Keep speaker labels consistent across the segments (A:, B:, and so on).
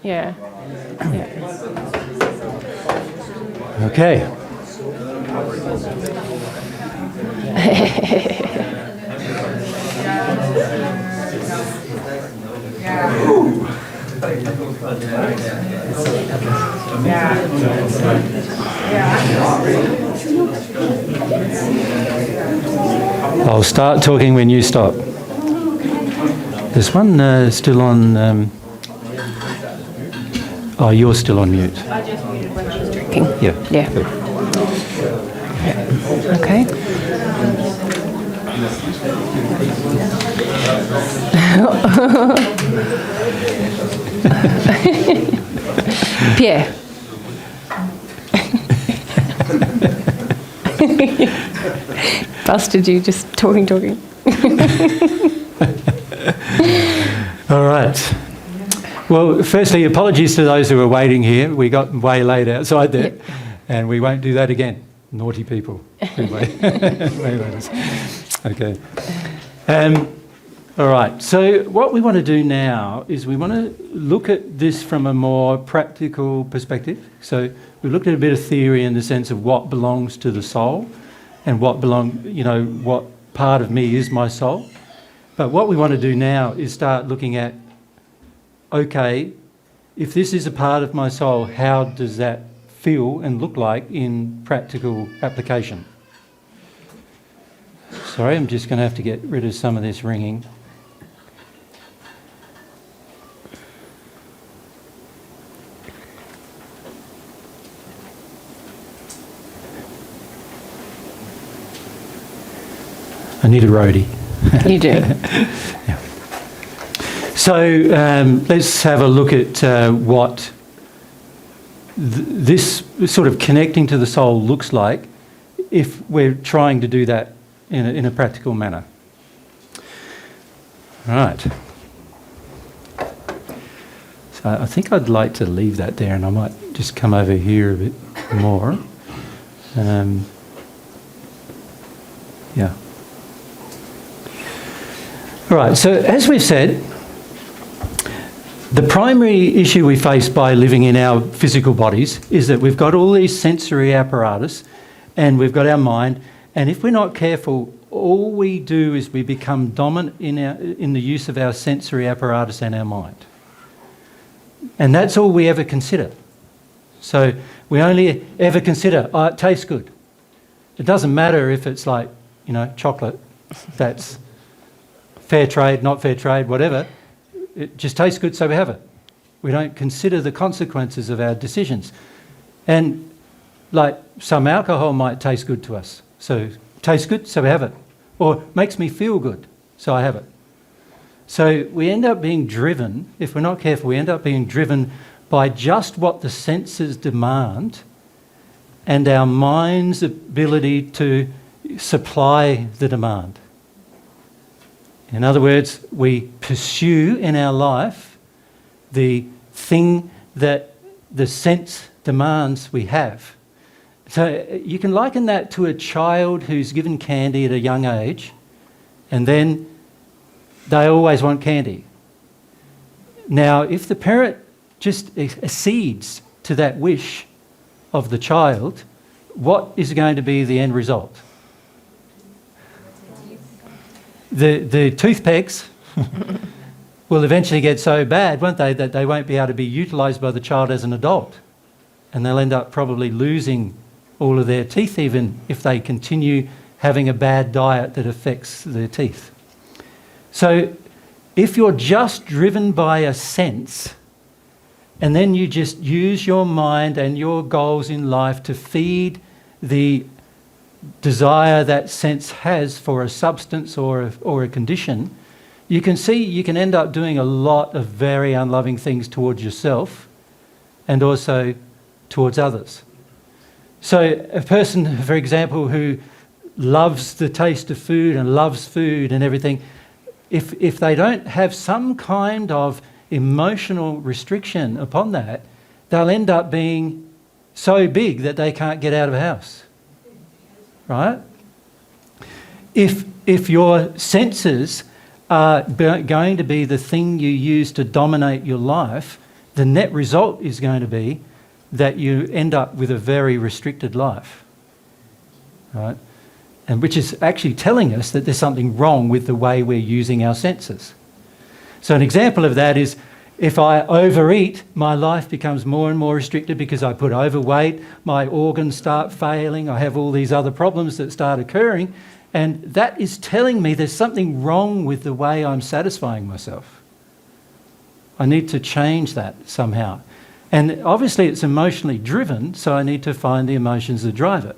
A: Yeah. Yeah.
B: Okay. I'll start talking when you stop. There's one still on... oh, you're still on mute.
A: I just muted when she was drinking.
B: Yeah.
A: Yeah.
B: Good.
A: Okay. Pierre. Busted you just talking.
B: All right. Well, firstly, apologies to those who were waiting here. We got way late outside there,
A: Yep.
B: and we won't do that again. Naughty people. Anyway. Okay. All right. So what we want to do now is we want to look at this from a more practical perspective. So we've looked at a bit of theory in the sense of what belongs to the soul and what part of me is my soul. But what we want to do now is start looking at, okay, if this is a part of my soul, how does that feel and look like in practical application? Sorry, I'm just going to have to get rid of some of this ringing. I need a roadie.
A: You do.
B: Yeah. So let's have a look at what this sort of connecting to the soul looks like if we're trying to do that in a practical manner. All right. So I think I'd like to leave that there, and I might just come over here a bit more. Yeah. All right, so as we've said, the primary issue we face by living in our physical bodies is that we've got all these sensory apparatus and we've got our mind, and if we're not careful, all we do is we become dominant in the use of our sensory apparatus and our mind. And that's all we ever consider. So we only ever consider, oh, it tastes good. It doesn't matter if it's like, chocolate that's fair trade, not fair trade, whatever. It just tastes good, so we have it. We don't consider the consequences of our decisions. And like some alcohol might taste good to us. So tastes good, so we have it. Or makes me feel good, so I have it. So we end up being driven, if we're not careful, we end up being driven by just what the senses demand and our mind's ability to supply the demand. In other words, we pursue in our life the thing that the sense demands we have. So you can liken that to a child who's given candy at a young age, and then they always want candy. Now, if the parent just accedes to that wish of the child, what is going to be the end result? The toothpicks will eventually get so bad, won't they, that they won't be able to be utilised by the child as an adult. And they'll end up probably losing all of their teeth, even if they continue having a bad diet that affects their teeth. So if you're just driven by a sense, and then you just use your mind and your goals in life to feed the desire that sense has for a substance or a condition, you can see you can end up doing a lot of very unloving things towards yourself and also towards others. So a person, for example, who loves the taste of food and loves food and everything, if they don't have some kind of emotional restriction upon that, they'll end up being so big that they can't get out of the house. Right? If your senses are going to be the thing you use to dominate your life, the net result is going to be that you end up with a very restricted life, right? And which is actually telling us that there's something wrong with the way we're using our senses. So an example of that is if I overeat, my life becomes more and more restricted because I put overweight, my organs start failing, I have all these other problems that start occurring, and that is telling me there's something wrong with the way I'm satisfying myself. I need to change that somehow. And obviously it's emotionally driven, so I need to find the emotions that drive it.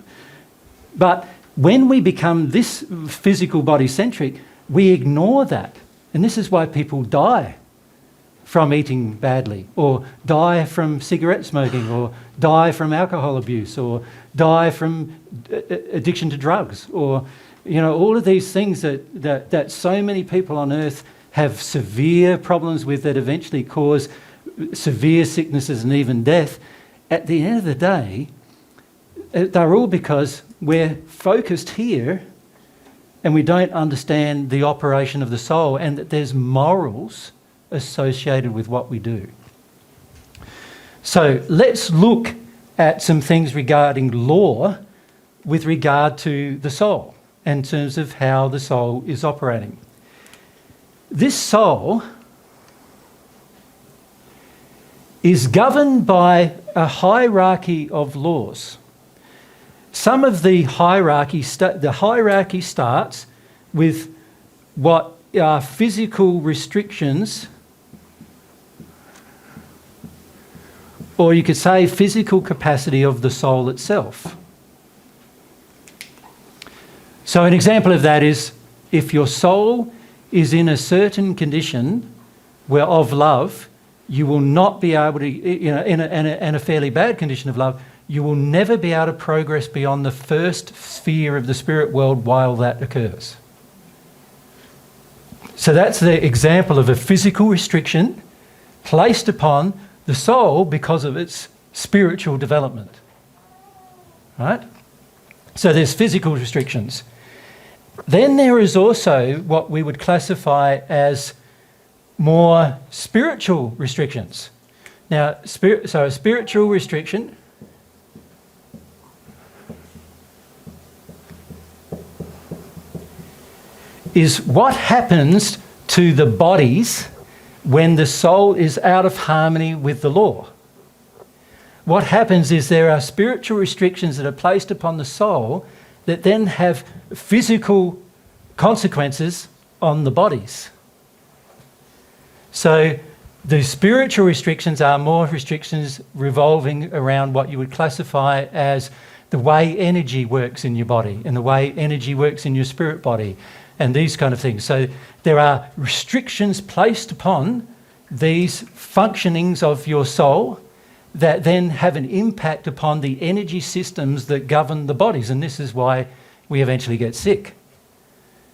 B: But when we become this physical body-centric, we ignore that. And this is why people die from eating badly, or die from cigarette smoking, or die from alcohol abuse, or die from addiction to drugs, or all of these things that so many people on earth have severe problems with that eventually cause severe sicknesses and even death. At the end of the day, they're all because we're focused here and we don't understand the operation of the soul and that there's morals associated with what we do. So let's look at some things regarding law with regard to the soul in terms of how the soul is operating. This soul is governed by a hierarchy of laws. Some of the hierarchy starts with what are physical restrictions, or you could say physical capacity of the soul itself. So an example of that is if your soul is in a certain condition of love, you will not be able to, in a fairly bad condition of love, you will never be able to progress beyond the first sphere of the spirit world while that occurs. So that's the example of a physical restriction placed upon the soul because of its spiritual development. Right? So there's physical restrictions. Then there is also what we would classify as more spiritual restrictions. Now, so a spiritual restriction is what happens to the bodies when the soul is out of harmony with the law. What happens is there are spiritual restrictions that are placed upon the soul that then have physical consequences on the bodies. So the spiritual restrictions are more restrictions revolving around what you would classify as the way energy works in your body and the way energy works in your spirit body and these kind of things. So there are restrictions placed upon these functionings of your soul that then have an impact upon the energy systems that govern the bodies. And this is why we eventually get sick.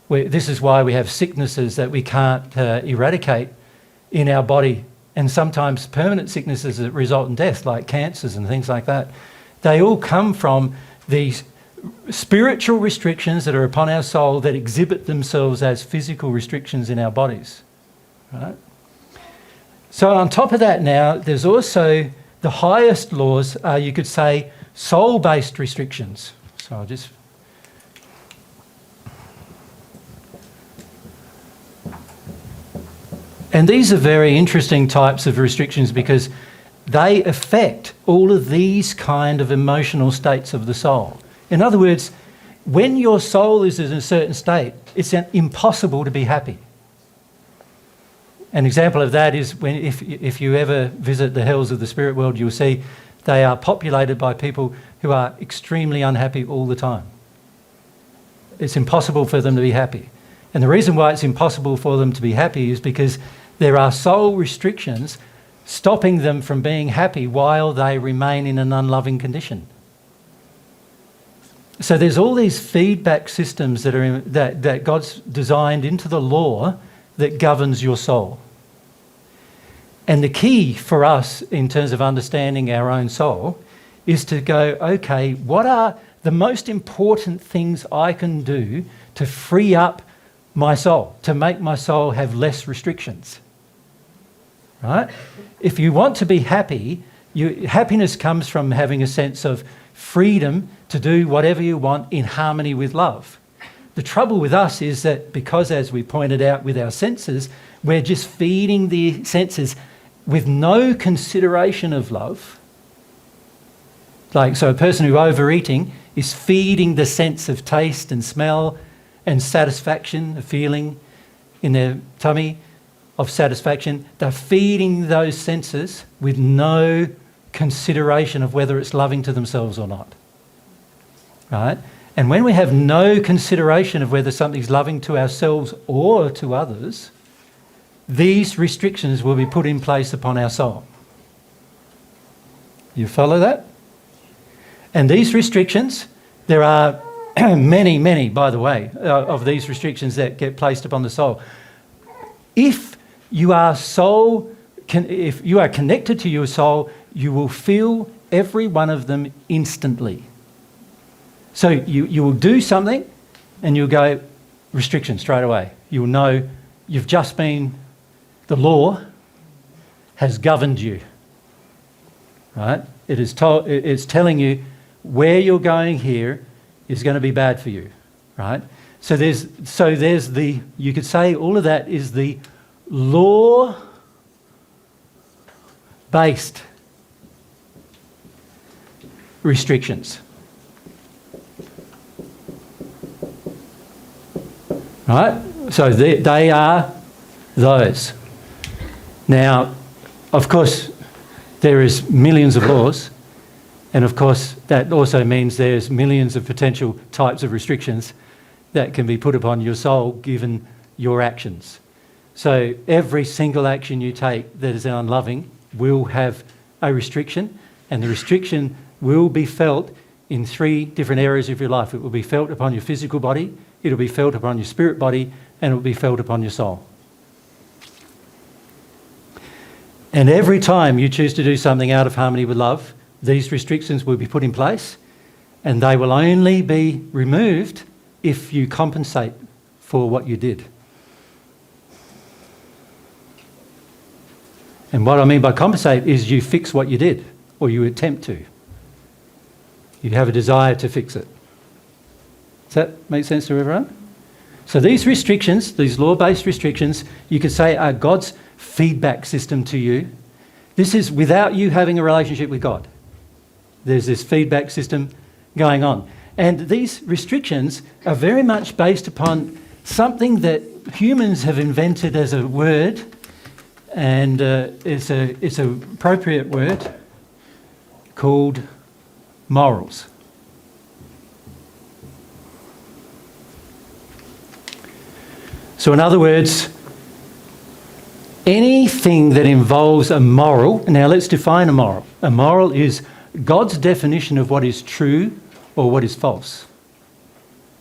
B: This is why we have sicknesses that we can't eradicate in our body, and sometimes permanent sicknesses that result in death, like cancers and things like that. They all come from these spiritual restrictions that are upon our soul that exhibit themselves as physical restrictions in our bodies. Right? So on top of that now, there's also the highest laws are, you could say, soul-based restrictions. So I'll just... And these are very interesting types of restrictions because they affect all of these kind of emotional states of the soul. In other words, when your soul is in a certain state, it's impossible to be happy. An example of that is when if you ever visit the hells of the spirit world, you'll see they are populated by people who are extremely unhappy all the time. It's impossible for them to be happy. And the reason why it's impossible for them to be happy is because there are soul restrictions stopping them from being happy while they remain in an unloving condition. So there's all these feedback systems that are that God's designed into the law that governs your soul. And the key for us in terms of understanding our own soul is to go, okay, what are the most important things I can do to free up my soul, to make my soul have less restrictions? right? If you want to be happy, happiness comes from having a sense of freedom to do whatever you want in harmony with love. The trouble with us is that because, as we pointed out with our senses, we're just feeding the senses with no consideration of love. So a person who's overeating is feeding the sense of taste and smell and satisfaction, a feeling in their tummy of satisfaction. They're feeding those senses with no consideration of whether it's loving to themselves or not. Right? And when we have no consideration of whether something's loving to ourselves or to others, these restrictions will be put in place upon our soul. You follow that? And these restrictions, there are many, many, by the way, of these restrictions that get placed upon the soul. If you are if you are connected to your soul, you will feel every one of them instantly. So you will do something and you'll go, restriction straight away. You'll know you've just been, the law has governed you, right? It's telling you where you're going here is going to be bad for you, right? So there's the, you could say all of that is the law-based restrictions. Right? So they are those. Now, of course, there is millions of laws, and of course that also means there's millions of potential types of restrictions that can be put upon your soul given your actions. So every single action you take that is unloving will have a restriction, and the restriction will be felt in 3 different areas of your life. It will be felt upon your physical body, it'll be felt upon your spirit body, and it will be felt upon your soul. And every time you choose to do something out of harmony with love, these restrictions will be put in place, and they will only be removed if you compensate for what you did. And what I mean by compensate is you fix what you did, or you attempt to. You have a desire to fix it. Does that make sense to everyone? So these restrictions, these law-based restrictions, you could say are God's feedback system to you. This is without you having a relationship with God. There's this feedback system going on. And these restrictions are very much based upon something that humans have invented as a word, and it's an appropriate word called morals. So in other words, anything that involves a moral, now let's define a moral. A moral is God's definition of what is true or what is false.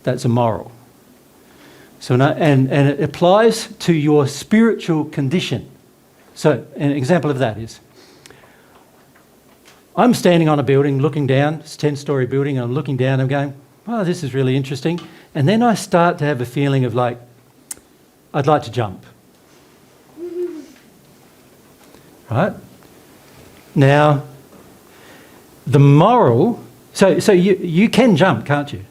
B: That's a moral. So, and it applies to your spiritual condition. So an example of that is, I'm standing on a building looking down, it's a 10-storey building, and I'm looking down and I'm going, oh, this is really interesting. And then I start to have a feeling of like, I'd like to jump. Right? Now, the moral, so you can jump, can't you?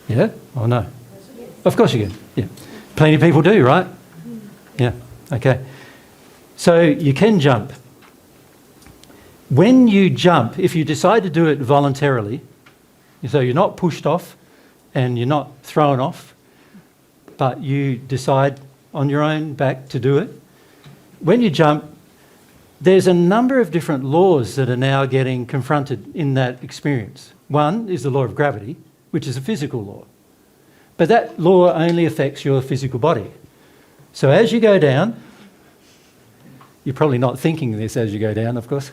B: Yeah? Or no? Of course you can. Yeah. Plenty of people do, right? Yeah. Okay. So you can jump. When you jump, if you decide to do it voluntarily, so you're not pushed off and you're not thrown off, but you decide on your own back to do it, when you jump, there's a number of different laws that are now getting confronted in that experience. One is the law of gravity, which is a physical law. But that law only affects your physical body. So as you go down, you're probably not thinking this as you go down, of course,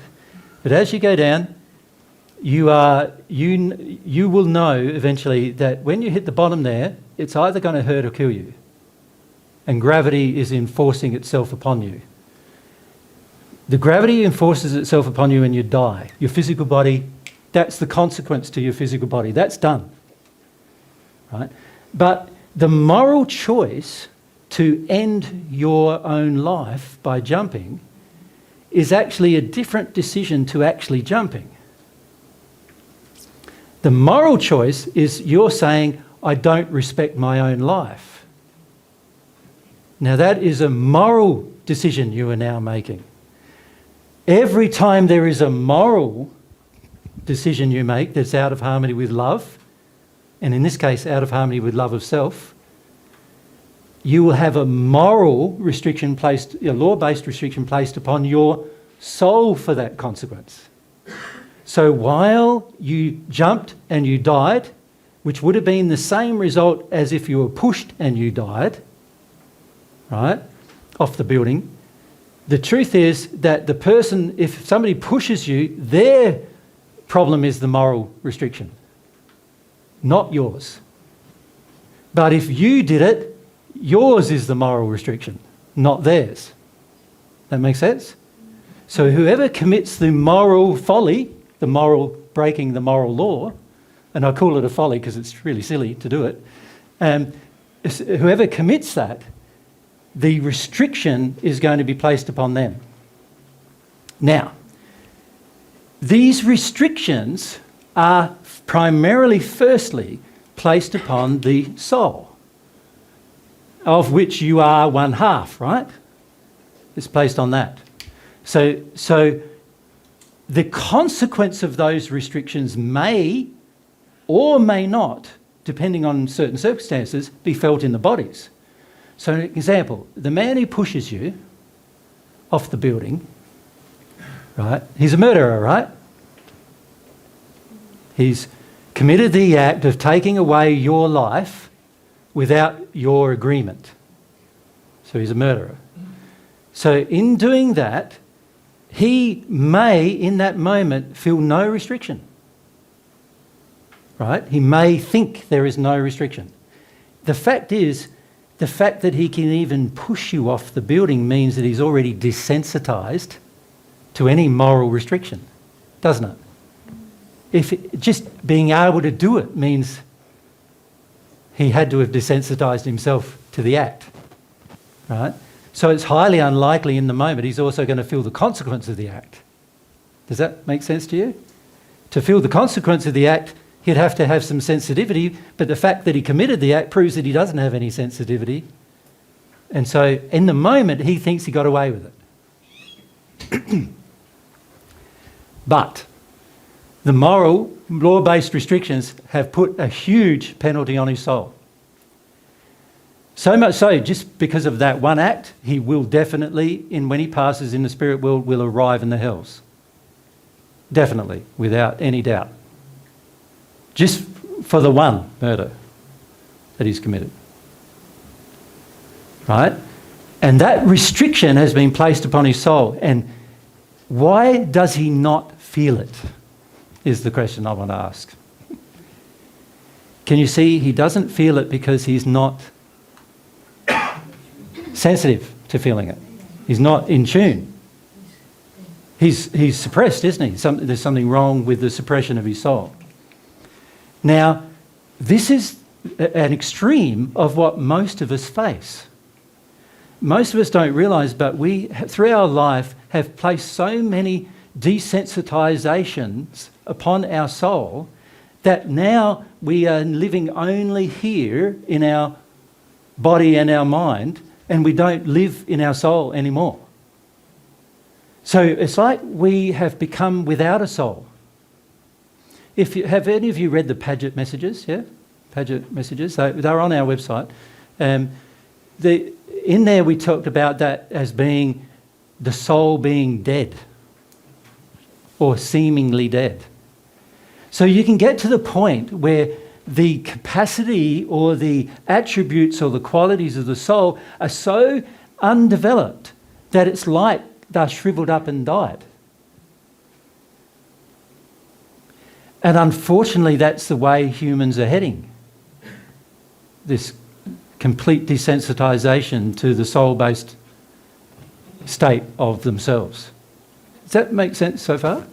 B: but as you go down, you will know eventually that when you hit the bottom there, it's either going to hurt or kill you. And gravity is enforcing itself upon you. The gravity enforces itself upon you and you die. Your physical body, that's the consequence to your physical body. That's done. Right? But the moral choice to end your own life by jumping is actually a different decision to actually jumping. The moral choice is you're saying, I don't respect my own life. Now that is a moral decision you are now making. Every time there is a moral decision you make that's out of harmony with love, and in this case out of harmony with love of self, you will have a moral restriction placed, a law-based restriction placed upon your soul for that consequence. So while you jumped and you died, which would have been the same result as if you were pushed and you died, right, off the building, the truth is that the person, if somebody pushes you, their problem is the moral restriction, not yours. But if you did it, yours is the moral restriction, not theirs. That makes sense? So whoever commits the moral folly, the moral breaking the moral law, and I call it a folly because it's really silly to do it, whoever commits that, the restriction is going to be placed upon them. Now, these restrictions are primarily, firstly, placed upon the soul, of which you are one half, right? It's placed on that. So the consequence of those restrictions may or may not, depending on certain circumstances, be felt in the bodies. So an example, the man who pushes you off the building, right, he's a murderer, right? He's committed the act of taking away your life without your agreement. So he's a murderer. So in doing that, he may, in that moment, feel no restriction. Right? He may think there is no restriction. The fact is, the fact that he can even push you off the building means that he's already desensitised to any moral restriction, doesn't it? Just being able to do it means he had to have desensitised himself to the act, right? So it's highly unlikely in the moment he's also going to feel the consequence of the act. Does that make sense to you? To feel the consequence of the act, he'd have to have some sensitivity, but the fact that he committed the act proves that he doesn't have any sensitivity. And so in the moment, he thinks he got away with it. But the moral, law-based restrictions have put a huge penalty on his soul. So much so, just because of that one act, he will definitely, when he passes in the spirit world, will arrive in the hells. Definitely, without any doubt. Just for the one murder that he's committed. Right? And that restriction has been placed upon his soul. And why does he not feel it, is the question I want to ask. Can you see he doesn't feel it because he's not sensitive to feeling it. He's not in tune. He's suppressed, isn't he? There's something wrong with the suppression of his soul. Now, this is an extreme of what most of us face. Most of us don't realise, but we, through our life, have placed so many desensitisations upon our soul that now we are living only here in our body and our mind, and we don't live in our soul anymore. So it's like we have become without a soul. Have any of you read the Paget messages? Yeah, Paget messages. They're on our website. In there we talked about that as being the soul being dead or seemingly dead. So you can get to the point where the capacity or the attributes or the qualities of the soul are so undeveloped that it's like they're shriveled up and died. And unfortunately, that's the way humans are heading. This complete desensitization to the soul-based state of themselves. Does that make sense so far?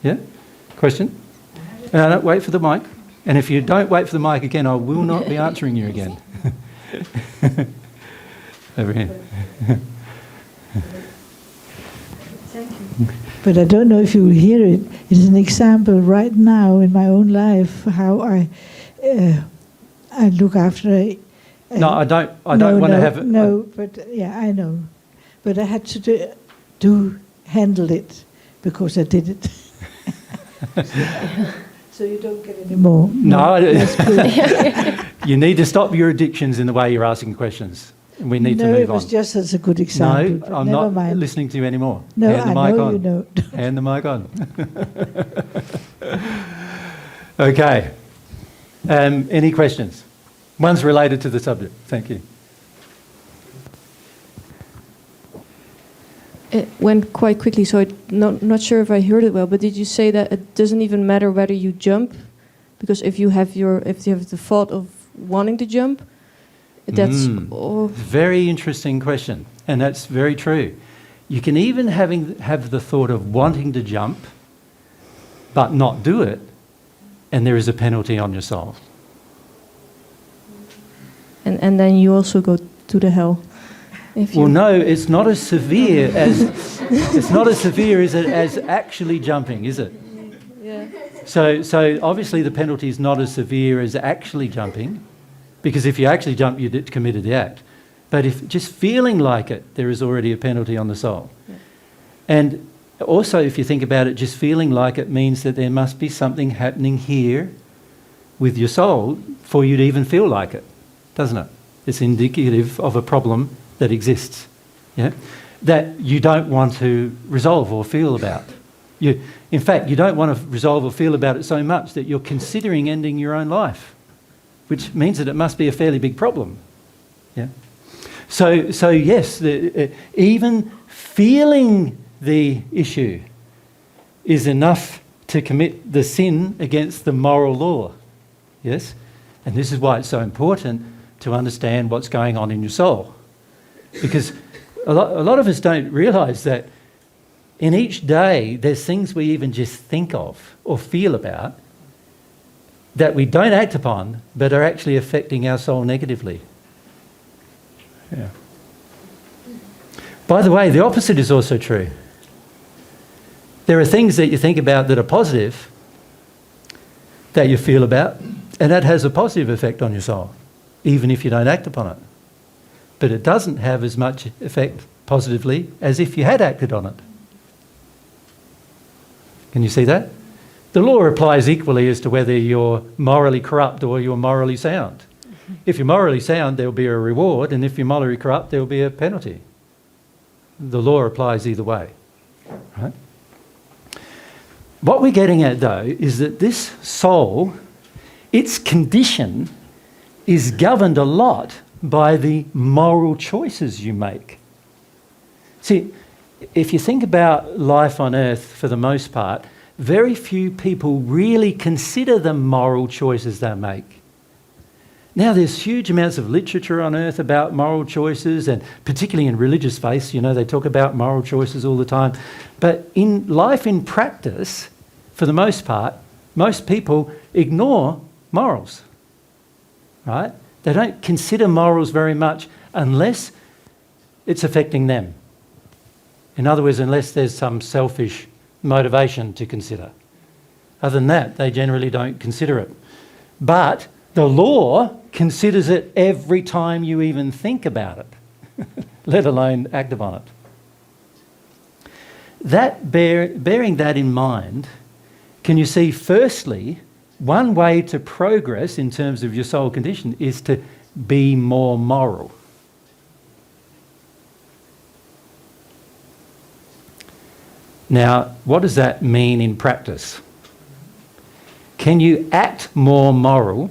B: Yeah? Question? No, wait for the mic. And if you don't wait for the mic again, I will not be answering you again. over here.
C: But I don't know if you will hear it. It is an example right now in my own life how I look after.
B: No, I don't want to have it.
C: No, but yeah, I know. But I had to handle it because I did it. So you don't get any more.
B: No,
C: That's good.
B: you need to stop your addictions in the way you're asking questions. We need to
C: No,
B: move
C: it was
B: on.
C: just as a good example.
B: No,
C: but
B: I'm
C: never
B: not
C: mind.
B: listening to you anymore.
C: No,
B: Hand the
C: I
B: mic
C: know
B: on.
C: you know.
B: Hand the mic on. Okay. Any questions? One's related to the subject. Thank you.
D: It went quite quickly, so I'm not sure if I heard it well. But did you say that it doesn't even matter whether you jump, because if you have the thought of wanting to jump, that's
B: Very interesting question, and that's very true. You can even have the thought of wanting to jump, but not do it, and there is a penalty on your soul.
D: and then you also go to the hell. If you
B: Well, no, it's not as severe as actually jumping, is it?
D: Yeah.
B: So obviously the penalty is not as severe as actually jumping, because if you actually jump, you committed the act. But if just feeling like it, there is already a penalty on the soul.
D: Yeah.
B: And also, if you think about it, just feeling like it means that there must be something happening here with your soul for you to even feel like it, doesn't it? It's indicative of a problem that exists, yeah, that you don't want to resolve or feel about. In fact, you don't want to resolve or feel about it so much that you're considering ending your own life, which means that it must be a fairly big problem. Yeah. So yes, even feeling the issue is enough to commit the sin against the moral law. Yes? And this is why it's so important to understand what's going on in your soul. Because a lot of us don't realise that in each day there's things we even just think of or feel about that we don't act upon but are actually affecting our soul negatively. Yeah. By the way, the opposite is also true. There are things that you think about that are positive that you feel about, and that has a positive effect on your soul, even if you don't act upon it. But it doesn't have as much effect positively as if you had acted on it. Can you see that? The law applies equally as to whether you're morally corrupt or you're morally sound. If you're morally sound, there'll be a reward, and if you're morally corrupt, there'll be a penalty. The law applies either way, right? What we're getting at, though, is that this soul, its condition, is governed a lot by the moral choices you make. See, if you think about life on earth, for the most part, very few people really consider the moral choices they make. Now, there's huge amounts of literature on earth about moral choices, and particularly in religious faiths, you know, they talk about moral choices all the time. But in life, in practice, for the most part, most people ignore morals, right? They don't consider morals very much unless it's affecting them. In other words, unless there's some selfish motivation to consider. Other than that, they generally don't consider it. But the law considers it every time you even think about it, let alone act upon it. Bearing that in mind, can you see, firstly, one way to progress in terms of your soul condition is to be more moral. Now, what does that mean in practice? Can you act more moral?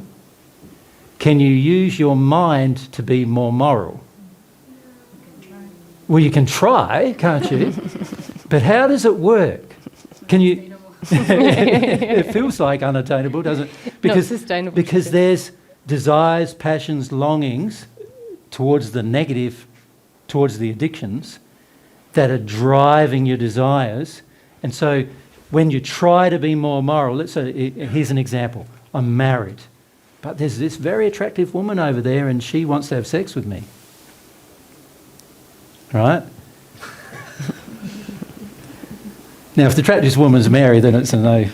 B: Can you use your mind to be more moral? Well, you can try, can't you? But how does it work? Can you... It feels like unattainable, doesn't it?
A: Not sustainable.
B: Because there's desires, passions, longings towards the negative, towards the addictions that are driving your desires. And so when you try to be more moral, let's say, here's an example. I'm married, but there's this very attractive woman over there and she wants to have sex with me. right? Now, if the attractive woman's Mary, then it's a no.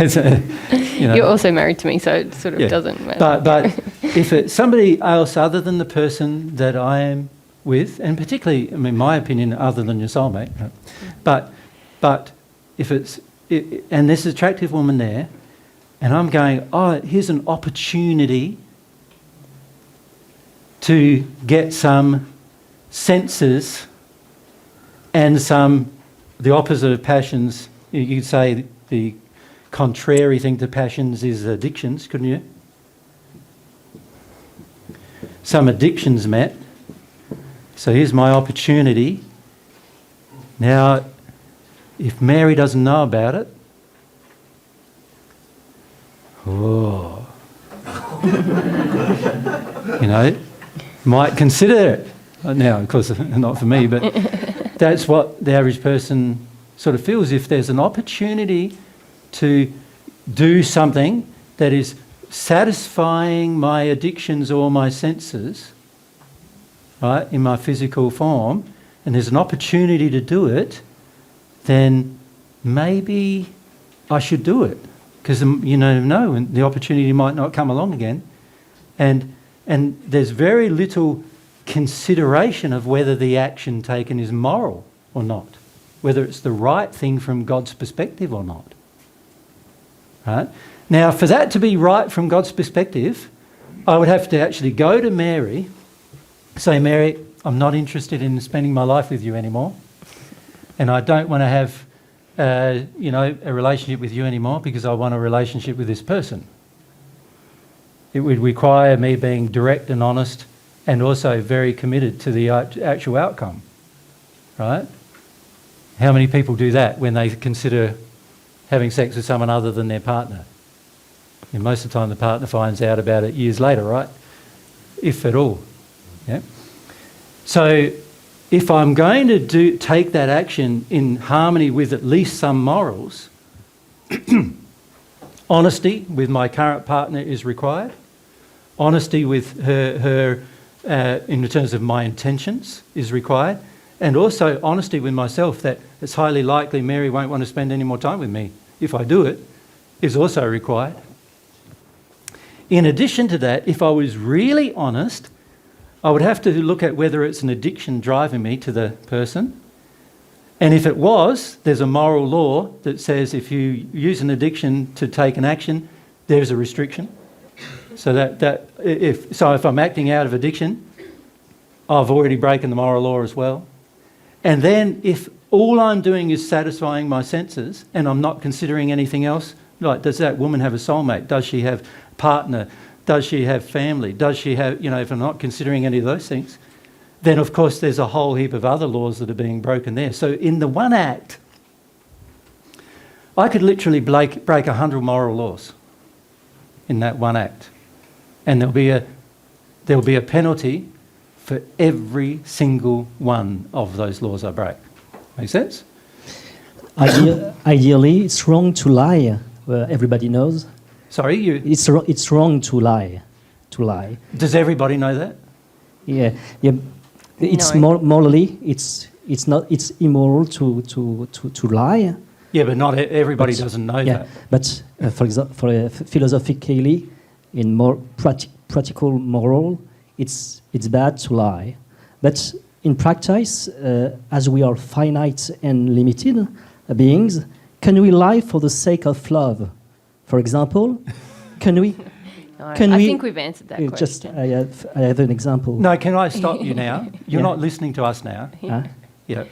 B: It's a, you know.
A: You're also married to me, so it sort of doesn't matter.
B: But if it's somebody else other than the person that I am with, and particularly, I mean, my opinion, other than your soulmate, right? But if it's, and there's an attractive woman there, and I'm going, oh, here's an opportunity to get some senses and the opposite of passions. You could say the contrary thing to passions is addictions, couldn't you? Some addictions met. So here's my opportunity. Now, if Mary doesn't know about it, oh, you know, might consider it. Now, of course, not for me, but that's what the average person sort of feels. If there's an opportunity to do something that is satisfying my addictions or my senses, right, in my physical form, and there's an opportunity to do it, then maybe I should do it. Because you never know, and the opportunity might not come along again. And there's very little consideration of whether the action taken is moral or not, whether it's the right thing from God's perspective or not. Right? Now, for that to be right from God's perspective, I would have to actually go to Mary, say, Mary, I'm not interested in spending my life with you anymore, and I don't want to have a relationship with you anymore because I want a relationship with this person. It would require me being direct and honest and also very committed to the actual outcome, right? How many people do that when they consider having sex with someone other than their partner? And most of the time the partner finds out about it years later, right? If at all. Yeah. So if I'm going to take that action in harmony with at least some morals, honesty with my current partner is required. Honesty with her in terms of my intentions is required. And also honesty with myself that it's highly likely Mary won't want to spend any more time with me if I do it is also required. In addition to that, if I was really honest, I would have to look at whether it's an addiction driving me to the person. And if it was, there's a moral law that says if you use an addiction to take an action, there's a restriction. So if I'm acting out of addiction, I've already broken the moral law as well. And then if all I'm doing is satisfying my senses and I'm not considering anything else, like does that woman have a soulmate? Does she have a partner? Does she have family? Does she have, if I'm not considering any of those things, then of course there's a whole heap of other laws that are being broken there. So in the one act, I could literally break 100 moral laws in that one act. And there'll be a penalty for every single one of those laws I break. Make sense?
E: Ideally, it's wrong to lie. Everybody knows.
B: Sorry, you.
E: It's wrong to lie. To lie.
B: Does everybody know that?
E: Yeah. It's
A: No.
E: morally. It's immoral to lie.
B: Yeah, but not everybody doesn't know that.
E: But for example, philosophically, in more practical moral, it's bad to lie. But in practice, as we are finite and limited beings, can we lie for the sake of love? For example, can we?
A: No, I think we've answered that question.
E: Just I have an example.
B: No, can I stop you now? You're
E: Yeah.
B: not listening to us now.
E: Huh?
B: Yeah.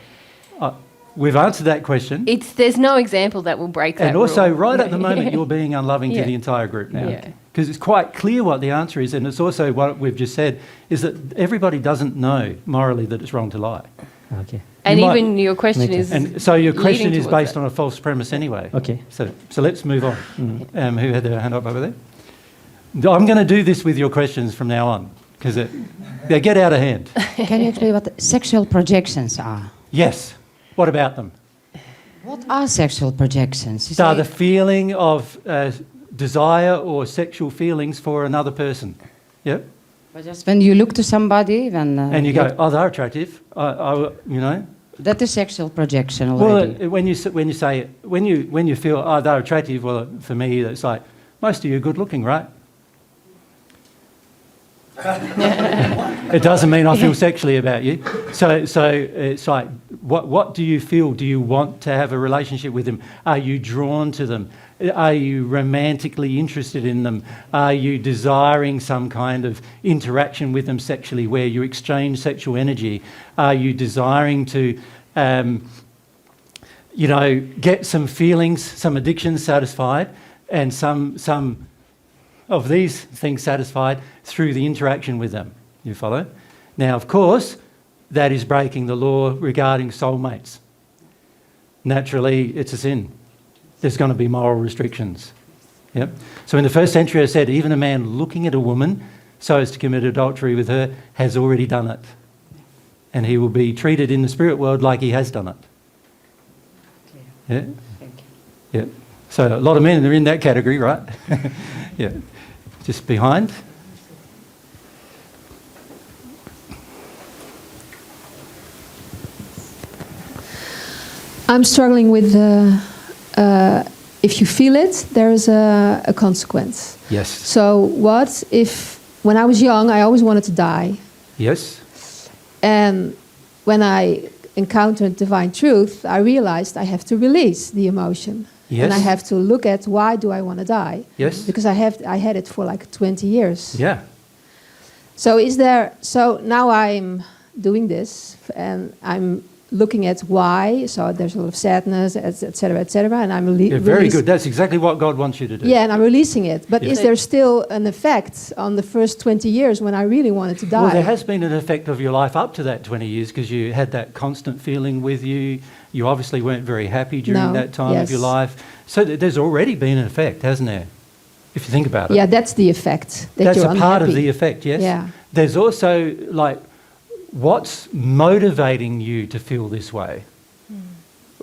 B: We've answered that question.
A: There's no example that will break that
B: And also,
A: rule.
B: right at the moment, you're being unloving to
A: Yeah.
B: the entire group now.
A: Yeah.
B: Because it's quite clear what the answer is, and it's also what we've just said, is that everybody doesn't know morally that it's wrong to lie.
E: Okay.
A: And
B: You might-
A: even your question
E: Okay.
A: is
B: And so your question
A: leading
B: is
A: towards
B: based
A: that.
B: on a false premise anyway.
E: Okay.
B: So let's move on. Who had their hand up over there? I'm going to do this with your questions from now on, because they get out of hand.
F: Can you explain what sexual projections are?
B: Yes. What about them?
F: What are sexual projections? You
B: So
F: say-
B: the feeling of desire or sexual feelings for another person. Yep.
F: But just when you look to somebody, when
B: and you go, oh, they're attractive, you know.
F: That is sexual projection already.
B: Well, when you feel, oh, they're attractive, well, for me, it's like, most of you are good looking, right? It doesn't mean I feel sexually about you. So it's like, what do you feel? Do you want to have a relationship with them? Are you drawn to them? Are you romantically interested in them? Are you desiring some kind of interaction with them sexually where you exchange sexual energy? Are you desiring to, you know, get some feelings, some addictions satisfied and some of these things satisfied through the interaction with them? You follow? Now, of course, that is breaking the law regarding soulmates. Naturally, it's a sin. There's going to be moral restrictions. Yep. So in the first century, I said, even a man looking at a woman so as to commit adultery with her has already done it. And he will be treated in the spirit world like he has done it. Yeah?
F: Thank you.
B: Yeah. So a lot of men are in that category, right? Yeah. Just behind.
G: I'm struggling with if you feel it, there is a consequence.
B: Yes.
G: So what if, when I was young, I always wanted to die.
B: Yes.
G: And when I encountered divine truth, I realized I have to release the emotion.
B: Yes.
G: And I have to look at why do I want to die?
B: Yes.
G: Because I had it for like 20 years.
B: Yeah.
G: So now I'm doing this and I'm looking at why. So there's a lot of sadness, et cetera, and I'm
B: very good. That's exactly what God wants you to do.
G: Yeah, and I'm releasing it. But
B: Yeah.
G: is there still an effect on the first 20 years when I really wanted to die?
B: Well, there has been an effect of your life up to that 20 years because you had that constant feeling with you. You obviously weren't very happy during that time of your life. So there's already been an effect, hasn't there? If you think about it.
G: Yeah, that's the effect.
B: That's
G: you're
B: a part of
G: unhappy.
B: the effect, yes?
G: Yeah.
B: There's also, like, what's motivating you to feel this way?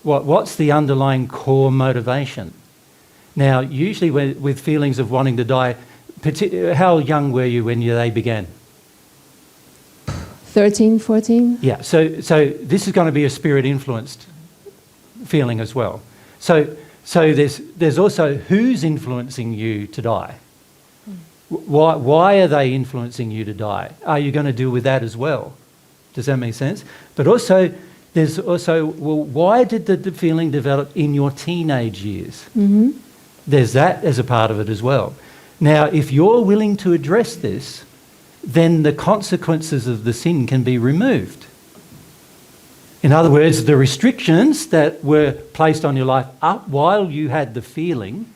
B: What's the underlying core motivation? Now, usually with feelings of wanting to die, how young were you when they began?
G: 13, 14?
B: Yeah, so this is going to be a spirit-influenced feeling as well. So there's also who's influencing you to die? Why are they influencing you to die? Are you going to deal with that as well? Does that make sense? But also, there's also, well, why did the feeling develop in your teenage years?
G: Mm-hmm.
B: There's that as a part of it as well. Now, if you're willing to address this, then the consequences of the sin can be removed. In other words, the restrictions that were placed on your life up while you had the feeling,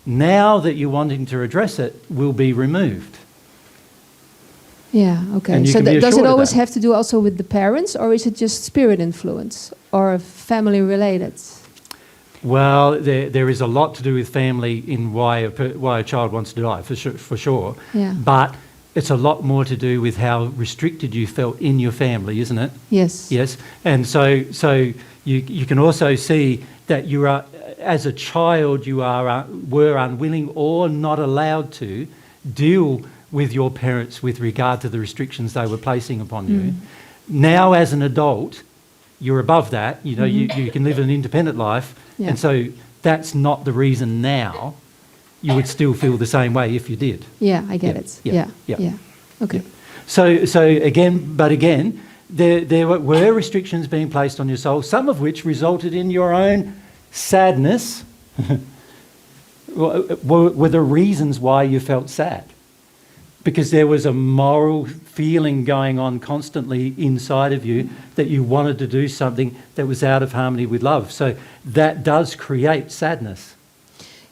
B: now that you're wanting to address it, will be removed.
G: Yeah, okay.
B: And you
G: So
B: can be
G: does
B: assured
G: it
B: of
G: always
B: that.
G: have to do also with the parents, or is it just spirit influence or family related?
B: Well, there is a lot to do with family in why a child wants to die, for sure.
G: Yeah.
B: But it's a lot more to do with how restricted you felt in your family, isn't it?
G: Yes.
B: Yes. And so you can also see that you are, as a child, you were unwilling or not allowed to deal with your parents with regard to the restrictions they were placing upon you. Now, as an adult, you're above that. You know, you can live an independent life.
G: Yeah.
B: And so that's not the reason now. You would still feel the same way if you did.
G: Yeah, I get it.
B: Yeah.
G: Okay.
B: So again, there were restrictions being placed on your soul, some of which resulted in your own sadness, were the reasons why you felt sad. Because there was a moral feeling going on constantly inside of you that you wanted to do something that was out of harmony with love. So that does create sadness.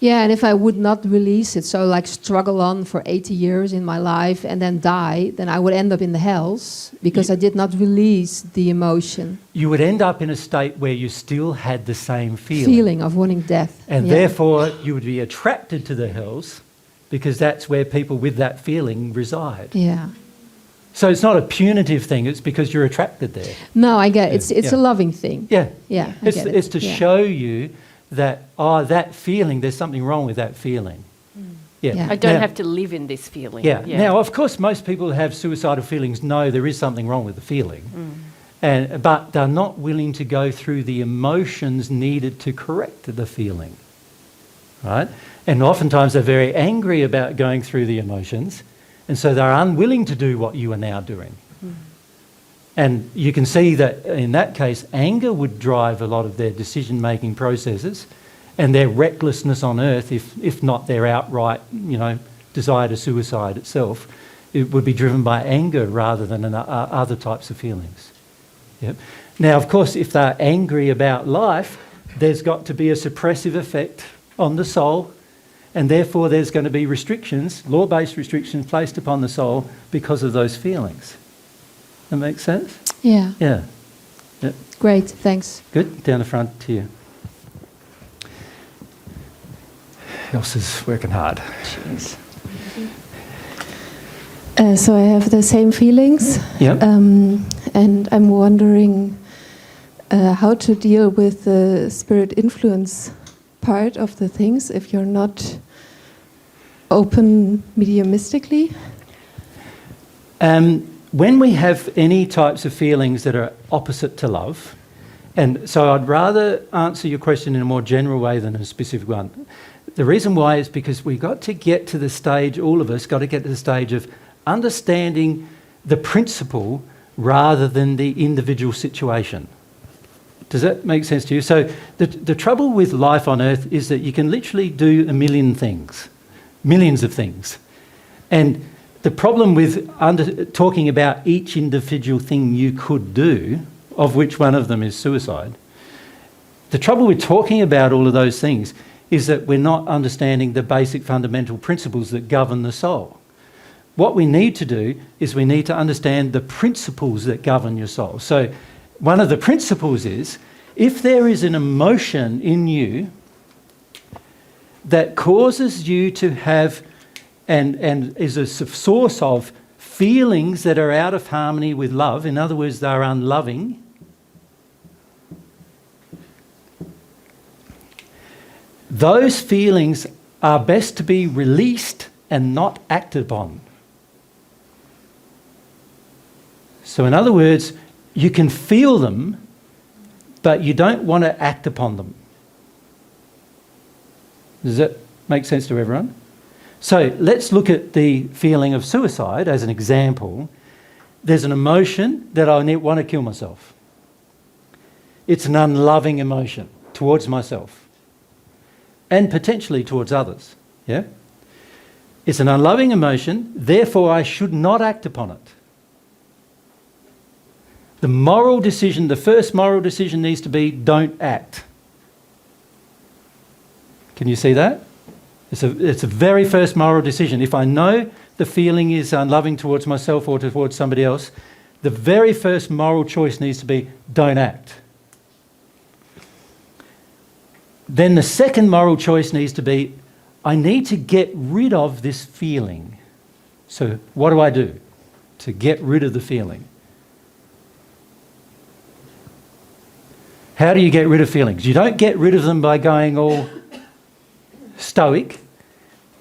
G: Yeah, and if I would not release it, so like struggle on for 80 years in my life and then die, then I would end up in the hells because I did not release the emotion.
B: You would end up in a state where you still had the same
G: Feeling of wanting death.
B: And therefore you would be attracted to the hells because that's where people with that feeling reside.
G: Yeah.
B: So it's not a punitive thing, it's because you're attracted there.
G: No, I get it. It's a loving thing.
B: Yeah.
G: Yeah, I get it.
B: It's to show you that, that feeling, there's something wrong with that feeling. Yeah.
G: Yeah.
A: I don't
B: Now-
A: have to live in this feeling.
B: Yeah. Now, of course, most people who have suicidal feelings know there is something wrong with the feeling, but they're not willing to go through the emotions needed to correct the feeling, right? And oftentimes they're very angry about going through the emotions, and so they're unwilling to do what you are now doing. And you can see that in that case, anger would drive a lot of their decision-making processes and their recklessness on earth, if not their outright, desire to suicide itself. It would be driven by anger rather than other types of feelings. Yep. Now, of course, if they're angry about life, there's got to be a suppressive effect on the soul, and therefore there's going to be restrictions, law-based restrictions placed upon the soul because of those feelings. That makes sense?
G: Yeah.
B: Yeah. Yep.
G: Great. Thanks.
B: Good. Down the front here. Elsa's working hard. Jeez.
H: So I have the same feelings,
B: Yep.
H: and I'm wondering how to deal with the spirit influence part of the things if you're not open mediumistically.
B: When we have any types of feelings that are opposite to love, and so I'd rather answer your question in a more general way than a specific one. The reason why is because we've got to get to the stage, all of us got to get to the stage of understanding the principle rather than the individual situation. Does that make sense to you? So the trouble with life on earth is that you can literally do a million things, millions of things. And the problem with talking about each individual thing you could do, of which one of them is suicide, the trouble with talking about all of those things is that we're not understanding the basic fundamental principles that govern the soul. What we need to do is we need to understand the principles that govern your soul. So one of the principles is, if there is an emotion in you that causes you to have and is a source of feelings that are out of harmony with love, in other words, they're unloving, those feelings are best to be released and not acted upon. So in other words, you can feel them, but you don't want to act upon them. Does that make sense to everyone? So let's look at the feeling of suicide as an example. There's an emotion that I want to kill myself. It's an unloving emotion towards myself and potentially towards others. Yeah? It's an unloving emotion, therefore I should not act upon it. The moral decision, the first moral decision needs to be don't act. Can you see that? It's a very first moral decision. If I know the feeling is unloving towards myself or towards somebody else, the very first moral choice needs to be don't act. Then the second moral choice needs to be I need to get rid of this feeling. So what do I do to get rid of the feeling? How do you get rid of feelings? You don't get rid of them by going all stoic,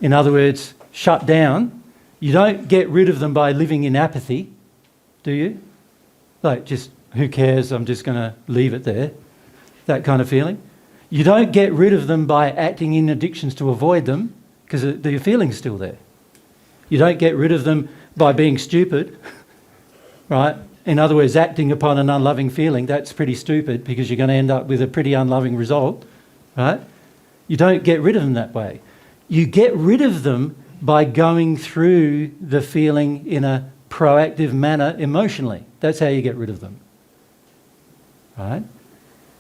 B: in other words, shut down. You don't get rid of them by living in apathy, do you? Like, just, who cares, I'm just going to leave it there, that kind of feeling. You don't get rid of them by acting in addictions to avoid them, because the feeling's still there. You don't get rid of them by being stupid, right? In other words, acting upon an unloving feeling, that's pretty stupid because you're going to end up with a pretty unloving result, right? You don't get rid of them that way. You get rid of them by going through the feeling in a proactive manner emotionally. That's how you get rid of them, right?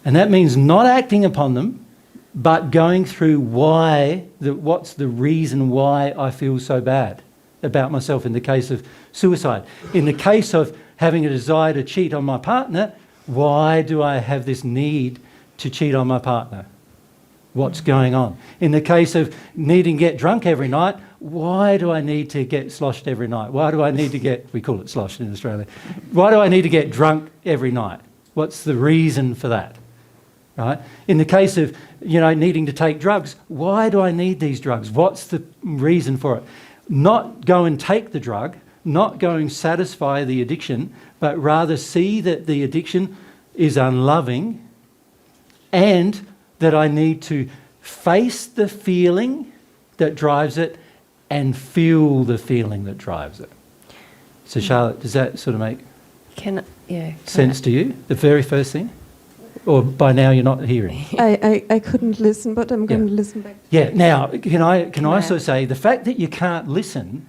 B: And that means not acting upon them, but going through what's the reason why I feel so bad about myself in the case of suicide. In the case of having a desire to cheat on my partner, why do I have this need to cheat on my partner? What's going on? In the case of needing to get drunk every night, why do I need to get sloshed every night? Why do I need to get, we call it sloshed in Australia, why do I need to get drunk every night? What's the reason for that? right? In the case of, needing to take drugs, why do I need these drugs? What's the reason for it? Not go and take the drug, not go and satisfy the addiction, but rather see that the addiction is unloving and that I need to face the feeling that drives it and feel the feeling that drives it. So Charlotte, does that sort of make sense to you, the very first thing? Or by now you're not hearing?
H: I couldn't listen, but I'm going to listen back.
B: Yeah, now, can I also say, the fact that you can't listen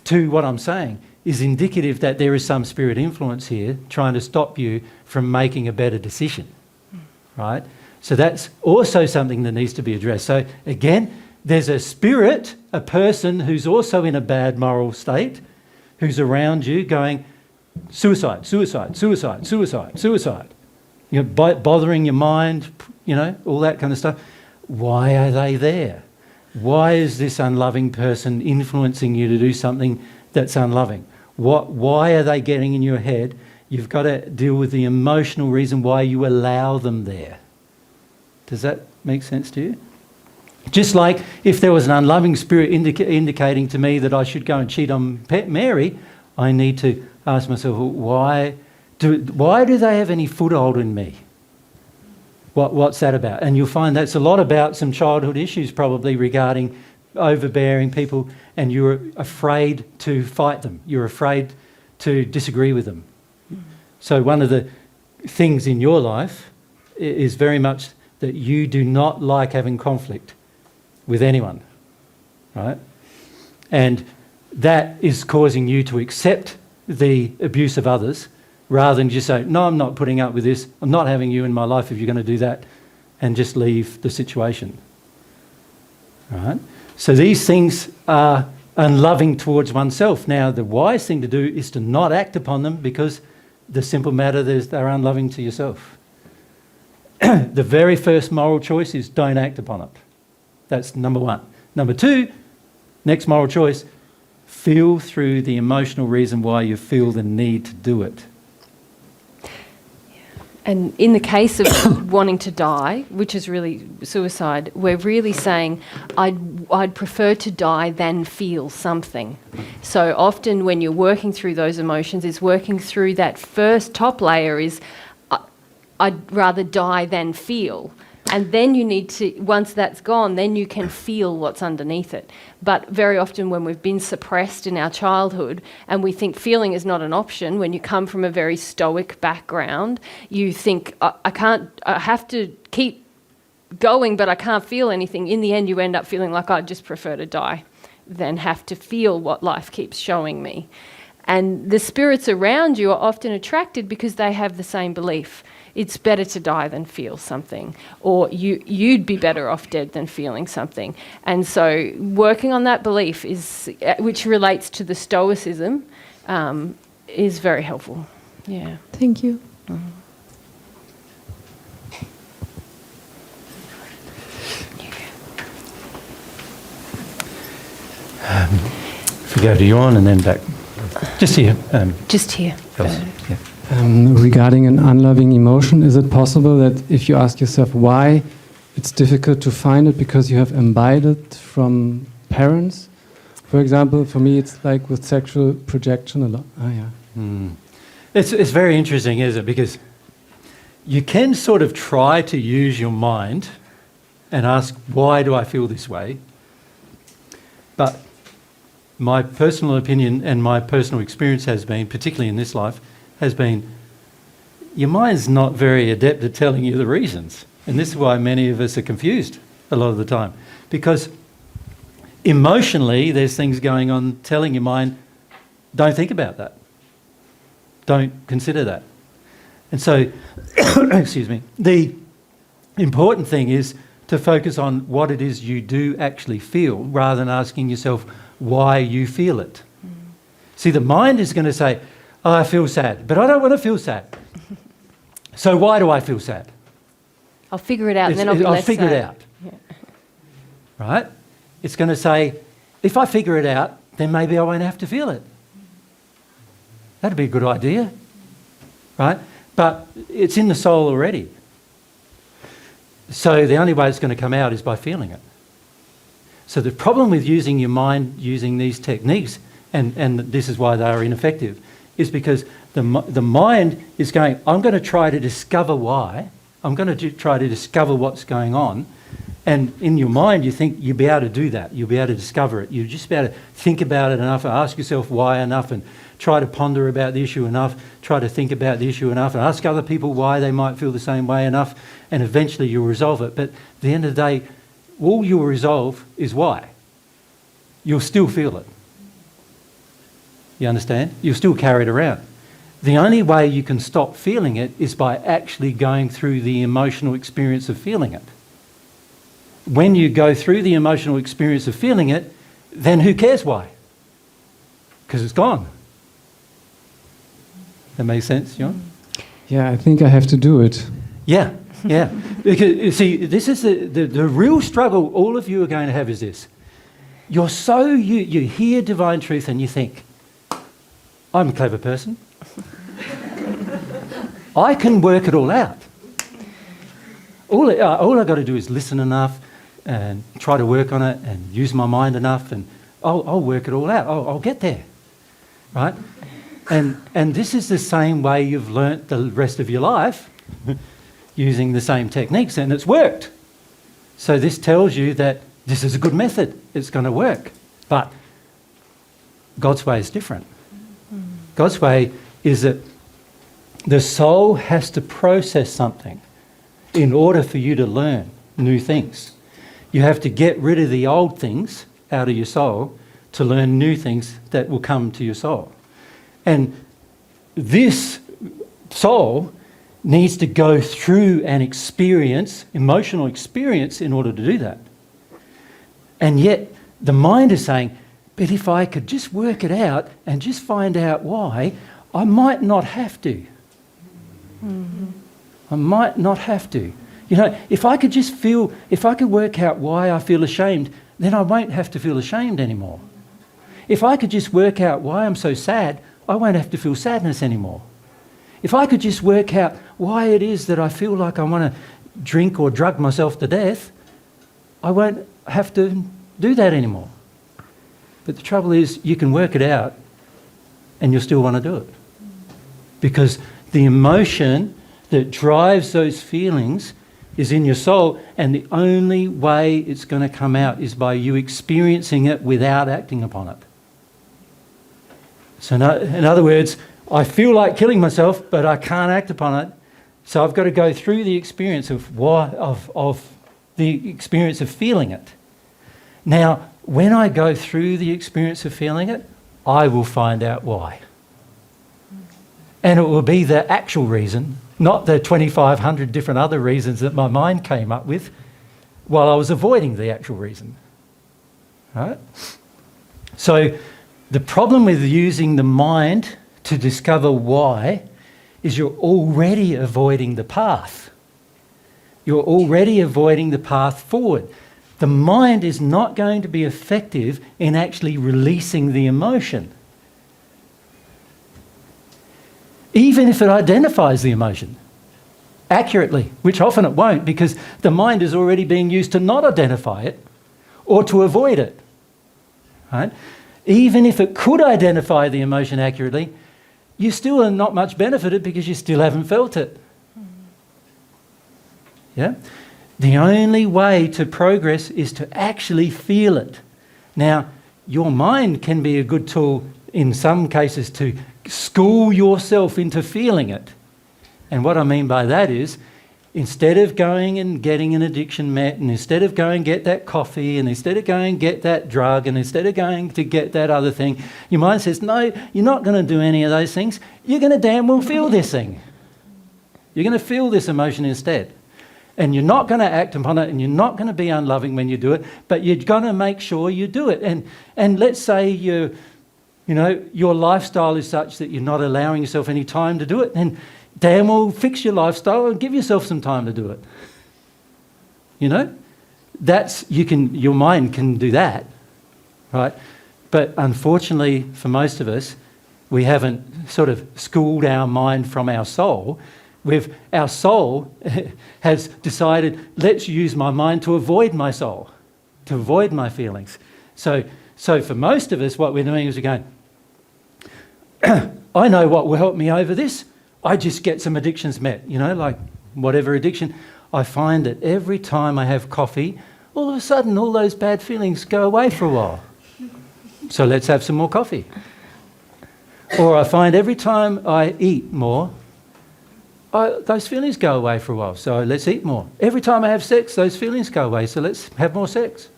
B: to what I'm saying is indicative that there is some spirit influence here trying to stop you from making a better decision, right? So that's also something that needs to be addressed. So again, there's a spirit, a person who's also in a bad moral state, who's around you going, suicide, suicide, suicide, suicide, suicide. Bothering your mind, all that kind of stuff. Why are they there? Why is this unloving person influencing you to do something that's unloving? Why are they getting in your head? You've got to deal with the emotional reason why you allow them there. Does that make sense to you? Just like if there was an unloving spirit indicating to me that I should go and cheat on Mary, I need to ask myself, why do they have any foothold in me? What's that about? And you'll find that's a lot about some childhood issues probably regarding overbearing people, and you're afraid to fight them. You're afraid to disagree with them. So one of the things in your life is very much that you do not like having conflict with anyone, right? And that is causing you to accept the abuse of others rather than just say, no, I'm not putting up with this. I'm not having you in my life if you're going to do that, and just leave the situation, right? So these things are unloving towards oneself. Now, the wise thing to do is to not act upon them, because the simple matter is they're unloving to yourself. The very first moral choice is don't act upon it. That's number one. Number two, next moral choice, feel through the emotional reason why you feel the need to do it.
A: And in the case of wanting to die, which is really suicide, we're really saying, I'd prefer to die than feel something. So often when you're working through those emotions, it's working through that first top layer is, I'd rather die than feel. And then you need to, once that's gone, then you can feel what's underneath it. But very often when we've been suppressed in our childhood and we think feeling is not an option, when you come from a very stoic background, you think, I have to keep going, but I can't feel anything. In the end, you end up feeling like I'd just prefer to die than have to feel what life keeps showing me. And the spirits around you are often attracted because they have the same belief. It's better to die than feel something, or you'd be better off dead than feeling something. And so working on that belief, which relates to the stoicism, is very helpful. Yeah.
H: Thank you.
A: Mm-hmm.
B: If we go to Johan and then back. Just here.
A: Just here.
B: Yeah.
I: Regarding an unloving emotion, is it possible that if you ask yourself why, it's difficult to find it because you have imbibed it from parents? For example, for me, it's like with sexual projection a lot.
B: It's very interesting, isn't it? Because you can sort of try to use your mind and ask, why do I feel this way? But my personal opinion and my personal experience has been, particularly in this life, has been your mind's not very adept at telling you the reasons. And this is why many of us are confused a lot of the time. Because emotionally, there's things going on telling your mind, don't think about that. Don't consider that. And so, excuse me, the important thing is to focus on what it is you do actually feel rather than asking yourself why you feel it. See, the mind is going to say, oh, I feel sad, but I don't want to feel sad. So why do I feel sad?
A: I'll figure it out and then I'll be less sad.
B: I'll figure it out.
A: Yeah.
B: Right? It's going to say, if I figure it out, then maybe I won't have to feel it. That'd be a good idea. Right? But it's in the soul already. So the only way it's going to come out is by feeling it. So the problem with using your mind, using these techniques, and this is why they are ineffective, is because the mind is going, I'm going to try to discover why. I'm going to try to discover what's going on. And in your mind, you think you'll be able to do that. You'll be able to discover it. You'll just be able to think about it enough and ask yourself why enough and try to ponder about the issue enough, try to think about the issue enough and ask other people why they might feel the same way enough, and eventually you'll resolve it. But at the end of the day, all you'll resolve is why. You'll still feel it. You understand? You'll still carry it around. The only way you can stop feeling it is by actually going through the emotional experience of feeling it. When you go through the emotional experience of feeling it, then who cares why? Because it's gone. That makes sense, John?
I: Yeah, I think I have to do it.
B: Yeah, yeah. Because, you see, this is the real struggle all of you are going to have is this. You hear divine truth and you think, I'm a clever person. I can work it all out. All I've got to do is listen enough and try to work on it and use my mind enough, and I'll work it all out. I'll get there, right? And this is the same way you've learnt the rest of your life using the same techniques, and it's worked. So this tells you that this is a good method. It's going to work. But God's way is different. God's way is that the soul has to process something in order for you to learn new things. You have to get rid of the old things out of your soul to learn new things that will come to your soul. And this soul needs to go through an experience, emotional experience, in order to do that. And yet the mind is saying, but if I could just work it out and just find out why, I might not have to. Mm-hmm. I might not have to. You know, if I could work out why I feel ashamed, then I won't have to feel ashamed anymore. If I could just work out why I'm so sad, I won't have to feel sadness anymore. If I could just work out why it is that I feel like I want to drink or drug myself to death, I won't have to do that anymore. But the trouble is, you can work it out and you'll still want to do it. Because the emotion that drives those feelings is in your soul, and the only way it's going to come out is by you experiencing it without acting upon it. So in other words, I feel like killing myself, but I can't act upon it, so I've got to go through the experience of the experience of feeling it. Now, when I go through the experience of feeling it, I will find out why. And it will be the actual reason, not the 2,500 different other reasons that my mind came up with while I was avoiding the actual reason. Right? So the problem with using the mind to discover why is you're already avoiding the path. You're already avoiding the path forward. The mind is not going to be effective in actually releasing the emotion, even if it identifies the emotion accurately, which often it won't, because the mind is already being used to not identify it or to avoid it. Right? Even if it could identify the emotion accurately, you still are not much benefited because you still haven't felt it. Yeah? The only way to progress is to actually feel it. Now, your mind can be a good tool in some cases to school yourself into feeling it. And what I mean by that is, instead of going and getting an addiction met, and instead of going and get that coffee, and instead of going and get that drug, and instead of going to get that other thing, your mind says, no, you're not going to do any of those things. You're going to damn well feel this thing. You're going to feel this emotion instead. And you're not going to act upon it, and you're not going to be unloving when you do it, but you're going to make sure you do it. And let's say your lifestyle is such that you're not allowing yourself any time to do it, then damn well fix your lifestyle and give yourself some time to do it. You know? Your mind can do that, right? But unfortunately for most of us, we haven't sort of schooled our mind from our soul. Our soul has decided, let's use my mind to avoid my soul, to avoid my feelings. So for most of us, what we're doing is we're going, I know what will help me over this. I just get some addictions met, like whatever addiction. I find that every time I have coffee, all of a sudden all those bad feelings go away for a while. So let's have some more coffee. Or I find every time I eat more, those feelings go away for a while. So let's eat more. Every time I have sex, those feelings go away. So let's have more sex.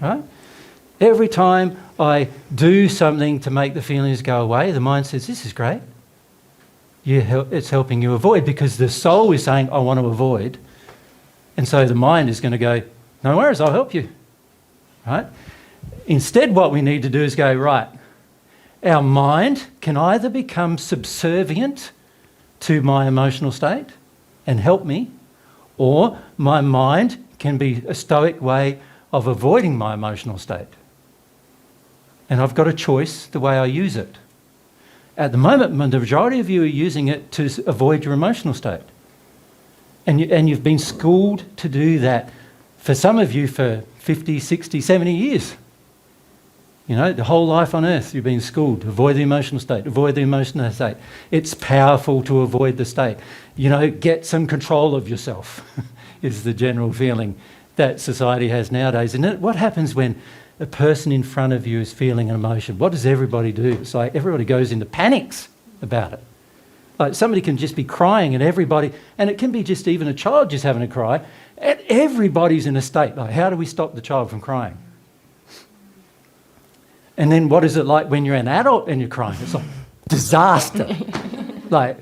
B: Right? Every time I do something to make the feelings go away, the mind says, this is great. It's helping you avoid, because the soul is saying, I want to avoid. And so the mind is going to go, no worries, I'll help you. Right? Instead, what we need to do is go, right, our mind can either become subservient to my emotional state and help me, or my mind can be a stoic way of avoiding my emotional state. And I've got a choice the way I use it. At the moment, the majority of you are using it to avoid your emotional state. And you've been schooled to do that, for some of you, for 50, 60, 70 years. The whole life on earth you've been schooled to avoid the emotional state, avoid the emotional state. It's powerful to avoid the state. Get some control of yourself is the general feeling that society has nowadays. And what happens when a person in front of you is feeling an emotion? What does everybody do? It's like everybody goes into panics about it. Like somebody can just be crying and it can be just even a child just having a cry, and everybody's in a state. Like, how do we stop the child from crying? And then what is it like when you're an adult and you're crying? It's like disaster. Like,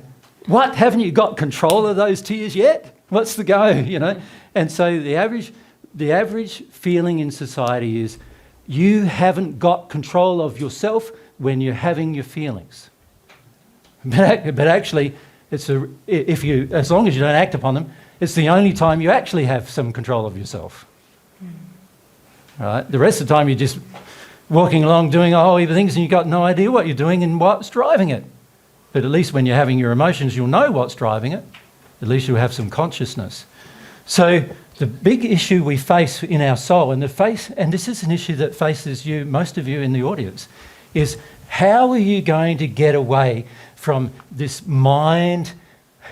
B: what? Haven't you got control of those tears yet? What's the go, And so the average feeling in society is you haven't got control of yourself when you're having your feelings. But actually, as long as you don't act upon them, it's the only time you actually have some control of yourself. Right? The rest of the time you're just walking along doing a whole heap of things and you've got no idea what you're doing and what's driving it. But at least when you're having your emotions, you'll know what's driving it. At least you'll have some consciousness. So the big issue we face in our soul, and this is an issue that faces you, most of you in the audience, is how are you going to get away from this mind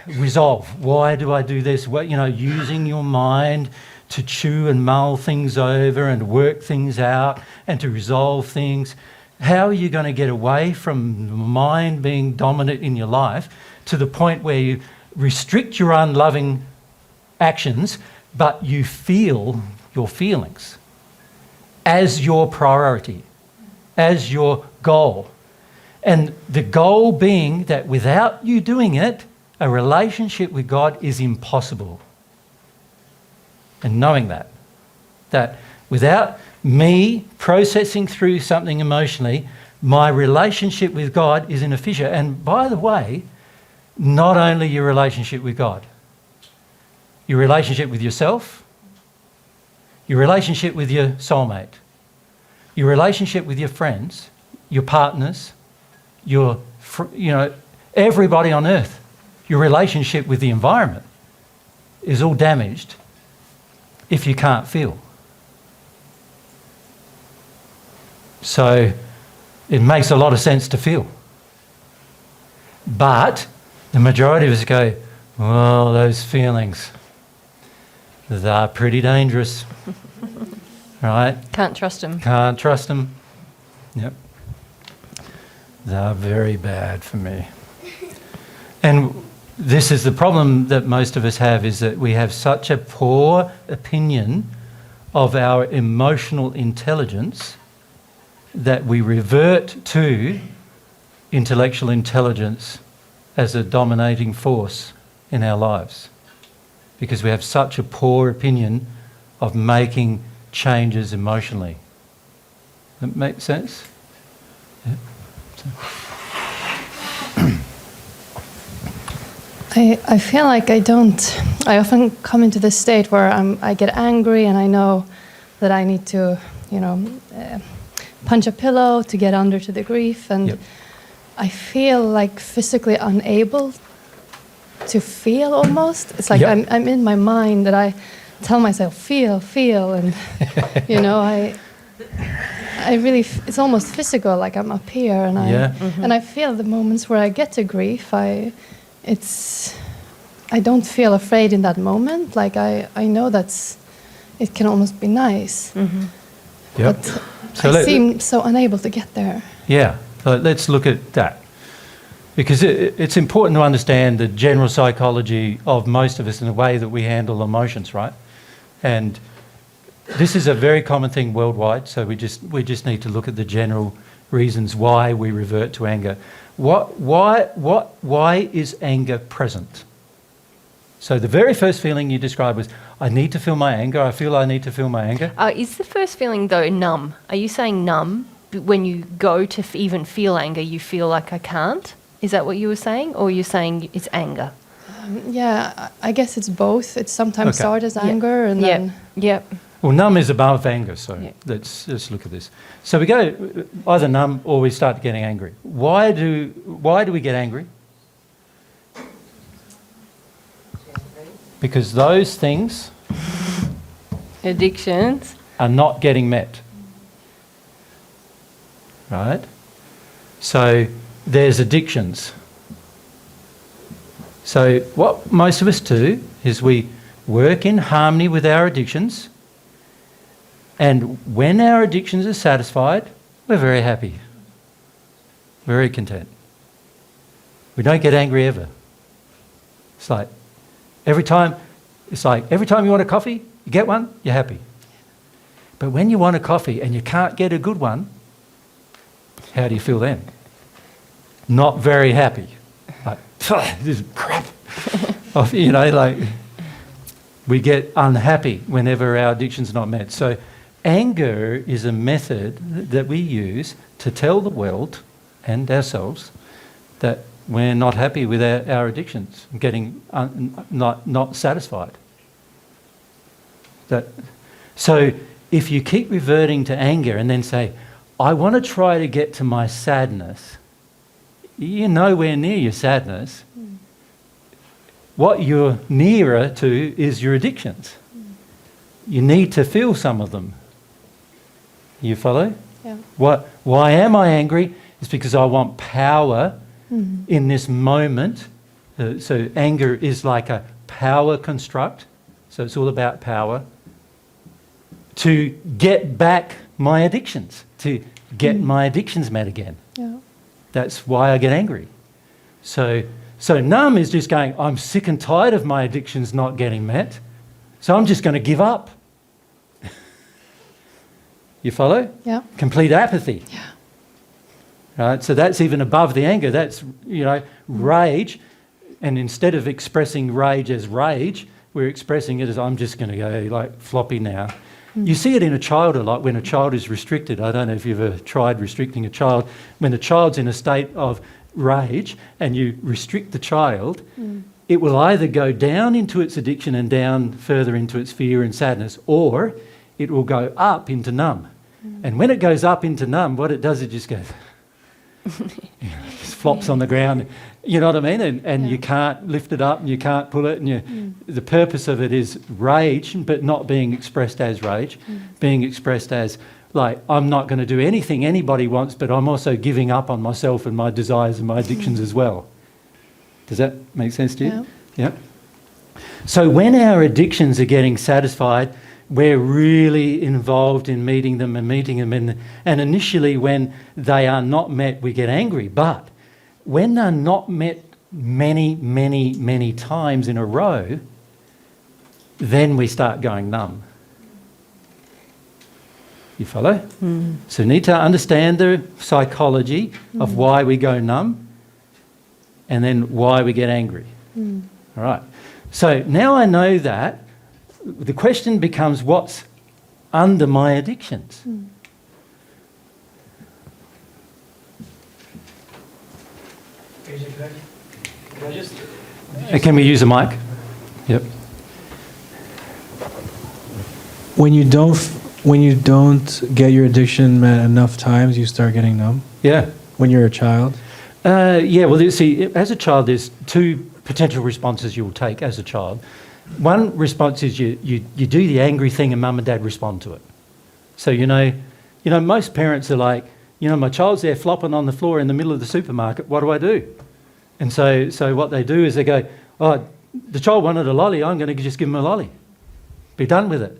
B: resolve? Why do I do this? Using your mind to chew and mull things over and work things out and to resolve things. How are you going to get away from the mind being dominant in your life to the point where you restrict your unloving actions, but you feel your feelings as your priority, as your goal? And the goal being that without you doing it, a relationship with God is impossible. And knowing that without me processing through something emotionally, my relationship with God is inofficial. And by the way, not only your relationship with God, your relationship with yourself, your relationship with your soulmate, your relationship with your friends, your partners, everybody on earth, your relationship with the environment is all damaged if you can't feel. So it makes a lot of sense to feel. But the majority of us go, well, those feelings, they're pretty dangerous. Right?
A: Can't trust them.
B: Can't trust them. Yep. They're very bad for me. And this is the problem that most of us have, is that we have such a poor opinion of our emotional intelligence that we revert to intellectual intelligence as a dominating force in our lives, because we have such a poor opinion of making changes emotionally. That makes sense? Yeah.
J: I feel like I often come into this state where I get angry and I know that I need to, punch a pillow to get under to the grief, and
B: Yep.
J: I feel like physically unable to feel almost. It's like
B: Yep.
J: I'm in my mind that I tell myself, feel, and you know, I really, it's almost physical, like I'm up here, and
B: Yeah.
J: and I feel the moments where I get to grief. I don't feel afraid in that moment. Like I know it can almost be nice,
B: Yep.
J: but
B: So
J: I
B: let-
J: seem so unable to get there.
B: Yeah, so let's look at that. Because it's important to understand the general psychology of most of us in the way that we handle emotions, right? And this is a very common thing worldwide, so we just need to look at the general reasons why we revert to anger. Why is anger present? So the very first feeling you described was, I need to feel my anger, I feel I need to feel my anger.
A: Is the first feeling, though, numb? Are you saying numb? When you go to even feel anger, you feel like I can't? Is that what you were saying? Or you're saying it's anger?
J: Yeah, I guess it's both. It's sometimes
B: Okay.
J: started as anger, and then
A: Yep.
B: Well, numb is above anger, so
A: Yeah.
B: let's look at this. So we go either numb or we start getting angry. Why do we get angry? Because those things
A: Addictions.
B: are not getting met. Right? So there's addictions. So what most of us do is we work in harmony with our addictions, and when our addictions are satisfied, we're very happy, very content. We don't get angry ever. It's like every time you want a coffee, you get one, you're happy. But when you want a coffee and you can't get a good one, how do you feel then? Not very happy. Like, this is crap. You know, like we get unhappy whenever our addiction's not met. So anger is a method that we use to tell the world and ourselves that we're not happy with our addictions, getting not satisfied. So if you keep reverting to anger and then say, I want to try to get to my sadness, you're nowhere near your sadness. What you're nearer to is your addictions. You need to feel some of them. You follow?
J: Yeah.
B: Why am I angry? It's because I want power in this moment. So anger is like a power construct. So it's all about power. To get back my addictions, to get my addictions met again.
J: yeah.
B: That's why I get angry. So numb is just going, I'm sick and tired of my addictions not getting met, so I'm just going to give up. You follow?
J: Yeah.
B: Complete apathy.
J: Yeah.
B: Right? So that's even above the anger. That's, rage. And instead of expressing rage as rage, we're expressing it as I'm just going to go like floppy now. You see it in a child a lot when a child is restricted. I don't know if you've ever tried restricting a child. When a child's in a state of rage and you restrict the child, it will either go down into its addiction and down further into its fear and sadness, or it will go up into numb. And when it goes up into numb, what it does, it just goes, just flops on the ground. You know what I mean? And you can't lift it up and you can't pull it. And the purpose of it is rage, but not being expressed as rage, being expressed as, like, I'm not going to do anything anybody wants, but I'm also giving up on myself and my desires and my addictions as well. Does that make sense to you? Yeah. So when our addictions are getting satisfied, we're really involved in meeting them. And initially when they are not met, we get angry. But when they're not met many, many, many times in a row, then we start going numb. You follow? So you need to understand the psychology of why we go numb and then why we get angry. All right. So now I know that, the question becomes, what's under my addictions? Can we use a mic? Yep.
K: When you don't get your addiction met enough times, you start getting numb.
B: Yeah.
K: When you're a child.
B: Yeah. Well, see, as a child, there's two potential responses you'll take as a child. One response is you do the angry thing and mum and dad respond to it. So, you know, most parents are like, you know, my child's there flopping on the floor in the middle of the supermarket, what do I do? And so what they do is they go, oh, the child wanted a lolly, I'm going to just give him a lolly. Be done with it.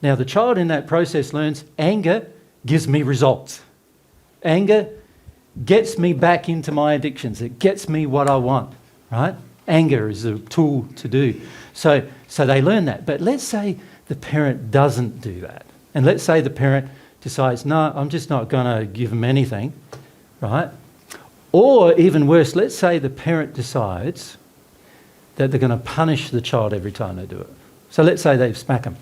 B: Now, the child in that process learns anger gives me results. Anger gets me back into my addictions. It gets me what I want, right? Anger is a tool to do. So they learn that. But let's say the parent doesn't do that. And let's say the parent decides, no, I'm just not going to give them anything, right? Or even worse, let's say the parent decides that they're going to punish the child every time they do it. So let's say they smack them.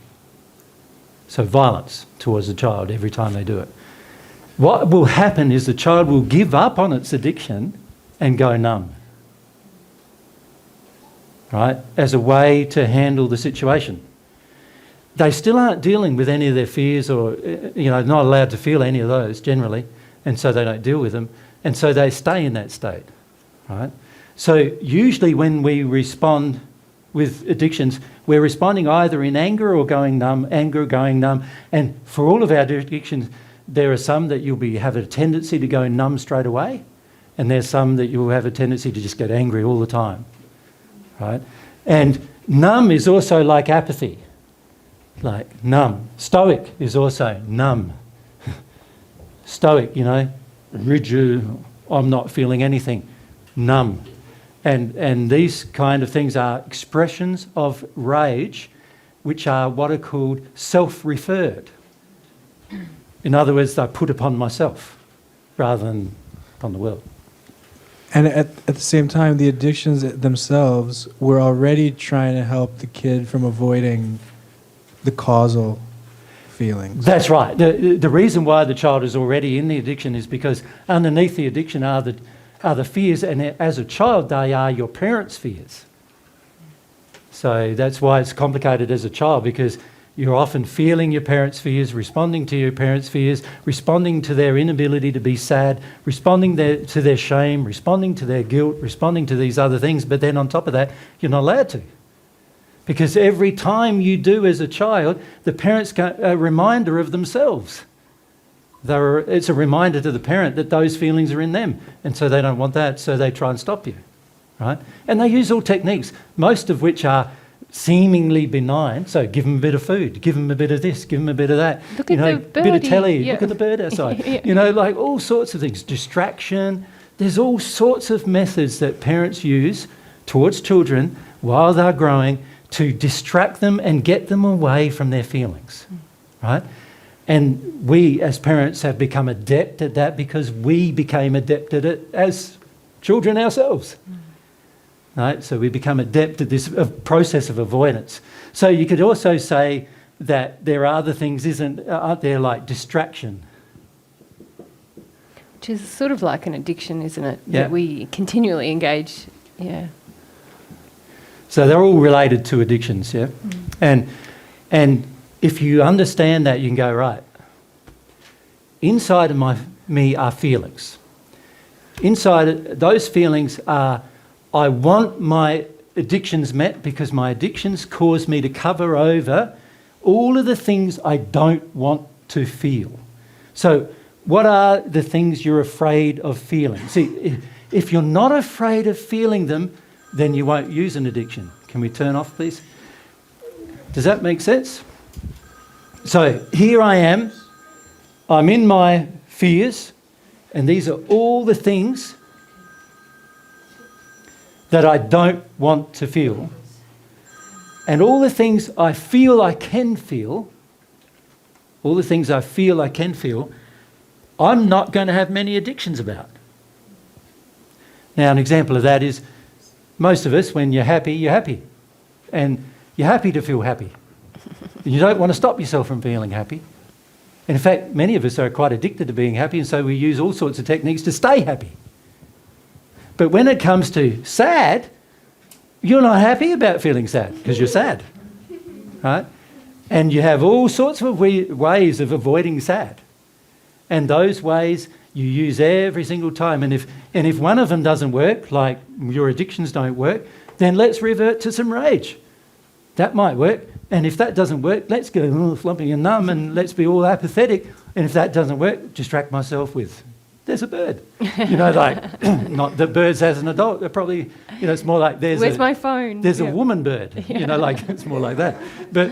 B: So violence towards the child every time they do it. What will happen is the child will give up on its addiction and go numb, right, as a way to handle the situation. They still aren't dealing with any of their fears or, you know, not allowed to feel any of those generally, and so they don't deal with them, and so they stay in that state, right? So usually when we respond with addictions, we're responding either in anger or going numb, and for all of our addictions, there are some that you'll have a tendency to go numb straight away, and there's some that you'll have a tendency to just get angry all the time, right? And numb is also like apathy, like numb. Stoic is also numb. Stoic, you know, rigid, I'm not feeling anything, numb. And these kind of things are expressions of rage, which are what are called self-referred. In other words, I put upon myself rather than upon the world.
K: And at the same time, the addictions themselves were already trying to help the kid from avoiding the causal feelings.
B: That's right. The reason why the child is already in the addiction is because underneath the addiction are the fears, and as a child, they are your parents' fears. So that's why it's complicated as a child, because you're often feeling your parents' fears, responding to your parents' fears, responding to their inability to be sad, responding to their shame, responding to their guilt, responding to these other things, but then on top of that, you're not allowed to. Because every time you do as a child, the parents get a reminder of themselves. It's a reminder to the parent that those feelings are in them, and so they don't want that, so they try and stop you, right? And they use all techniques, most of which are seemingly benign. So give them a bit of food, give them a bit of this, give them a bit of that.
A: Look at the birdie.
B: Bit of telly,
A: Yeah.
B: look at the bird outside.
A: Yeah.
B: You know, like all sorts of things, distraction. There's all sorts of methods that parents use towards children while they're growing to distract them and get them away from their feelings, right? And we as parents have become adept at that because we became adept at it as children ourselves. Right? So we become adept at this process of avoidance. So you could also say that there are other things, aren't there, like distraction?
A: Which is sort of like an addiction, isn't it?
B: Yeah.
A: That we continually engage. Yeah.
B: So they're all related to addictions, yeah? And if you understand that, you can go, right, inside of me are feelings. Inside those feelings are, I want my addictions met because my addictions cause me to cover over all of the things I don't want to feel. So what are the things you're afraid of feeling? See, if you're not afraid of feeling them, then you won't use an addiction. Can we turn off, please? Does that make sense? So here I am, I'm in my fears, and these are all the things that I don't want to feel. And all the things I feel I can feel, all the things I feel I can feel, I'm not going to have many addictions about. Now, an example of that is most of us, when you're happy, you're happy. And you're happy to feel happy. You don't want to stop yourself from feeling happy. And in fact, many of us are quite addicted to being happy, and so we use all sorts of techniques to stay happy. But when it comes to sad, you're not happy about feeling sad because you're sad, right? And you have all sorts of ways of avoiding sad. And those ways you use every single time. And if one of them doesn't work, like your addictions don't work, then let's revert to some rage. That might work. And if that doesn't work, let's go floppy and numb and let's be all apathetic. And if that doesn't work, distract myself with, there's a bird. You know, like, not that birds as an adult, they're probably, you know, it's more like
A: Where's my phone?
B: There's a woman bird. You know, like, it's more like that. But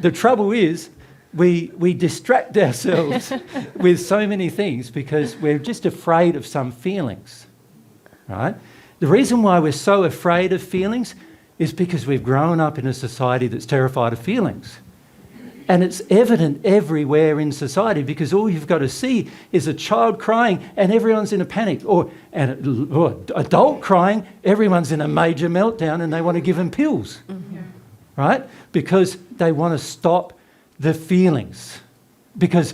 B: the trouble is, we distract ourselves with so many things because we're just afraid of some feelings, right? The reason why we're so afraid of feelings is because we've grown up in a society that's terrified of feelings. And it's evident everywhere in society because all you've got to see is a child crying and everyone's in a panic, or an adult crying, everyone's in a major meltdown and they want to give them pills, right? Because they want to stop the feelings. Because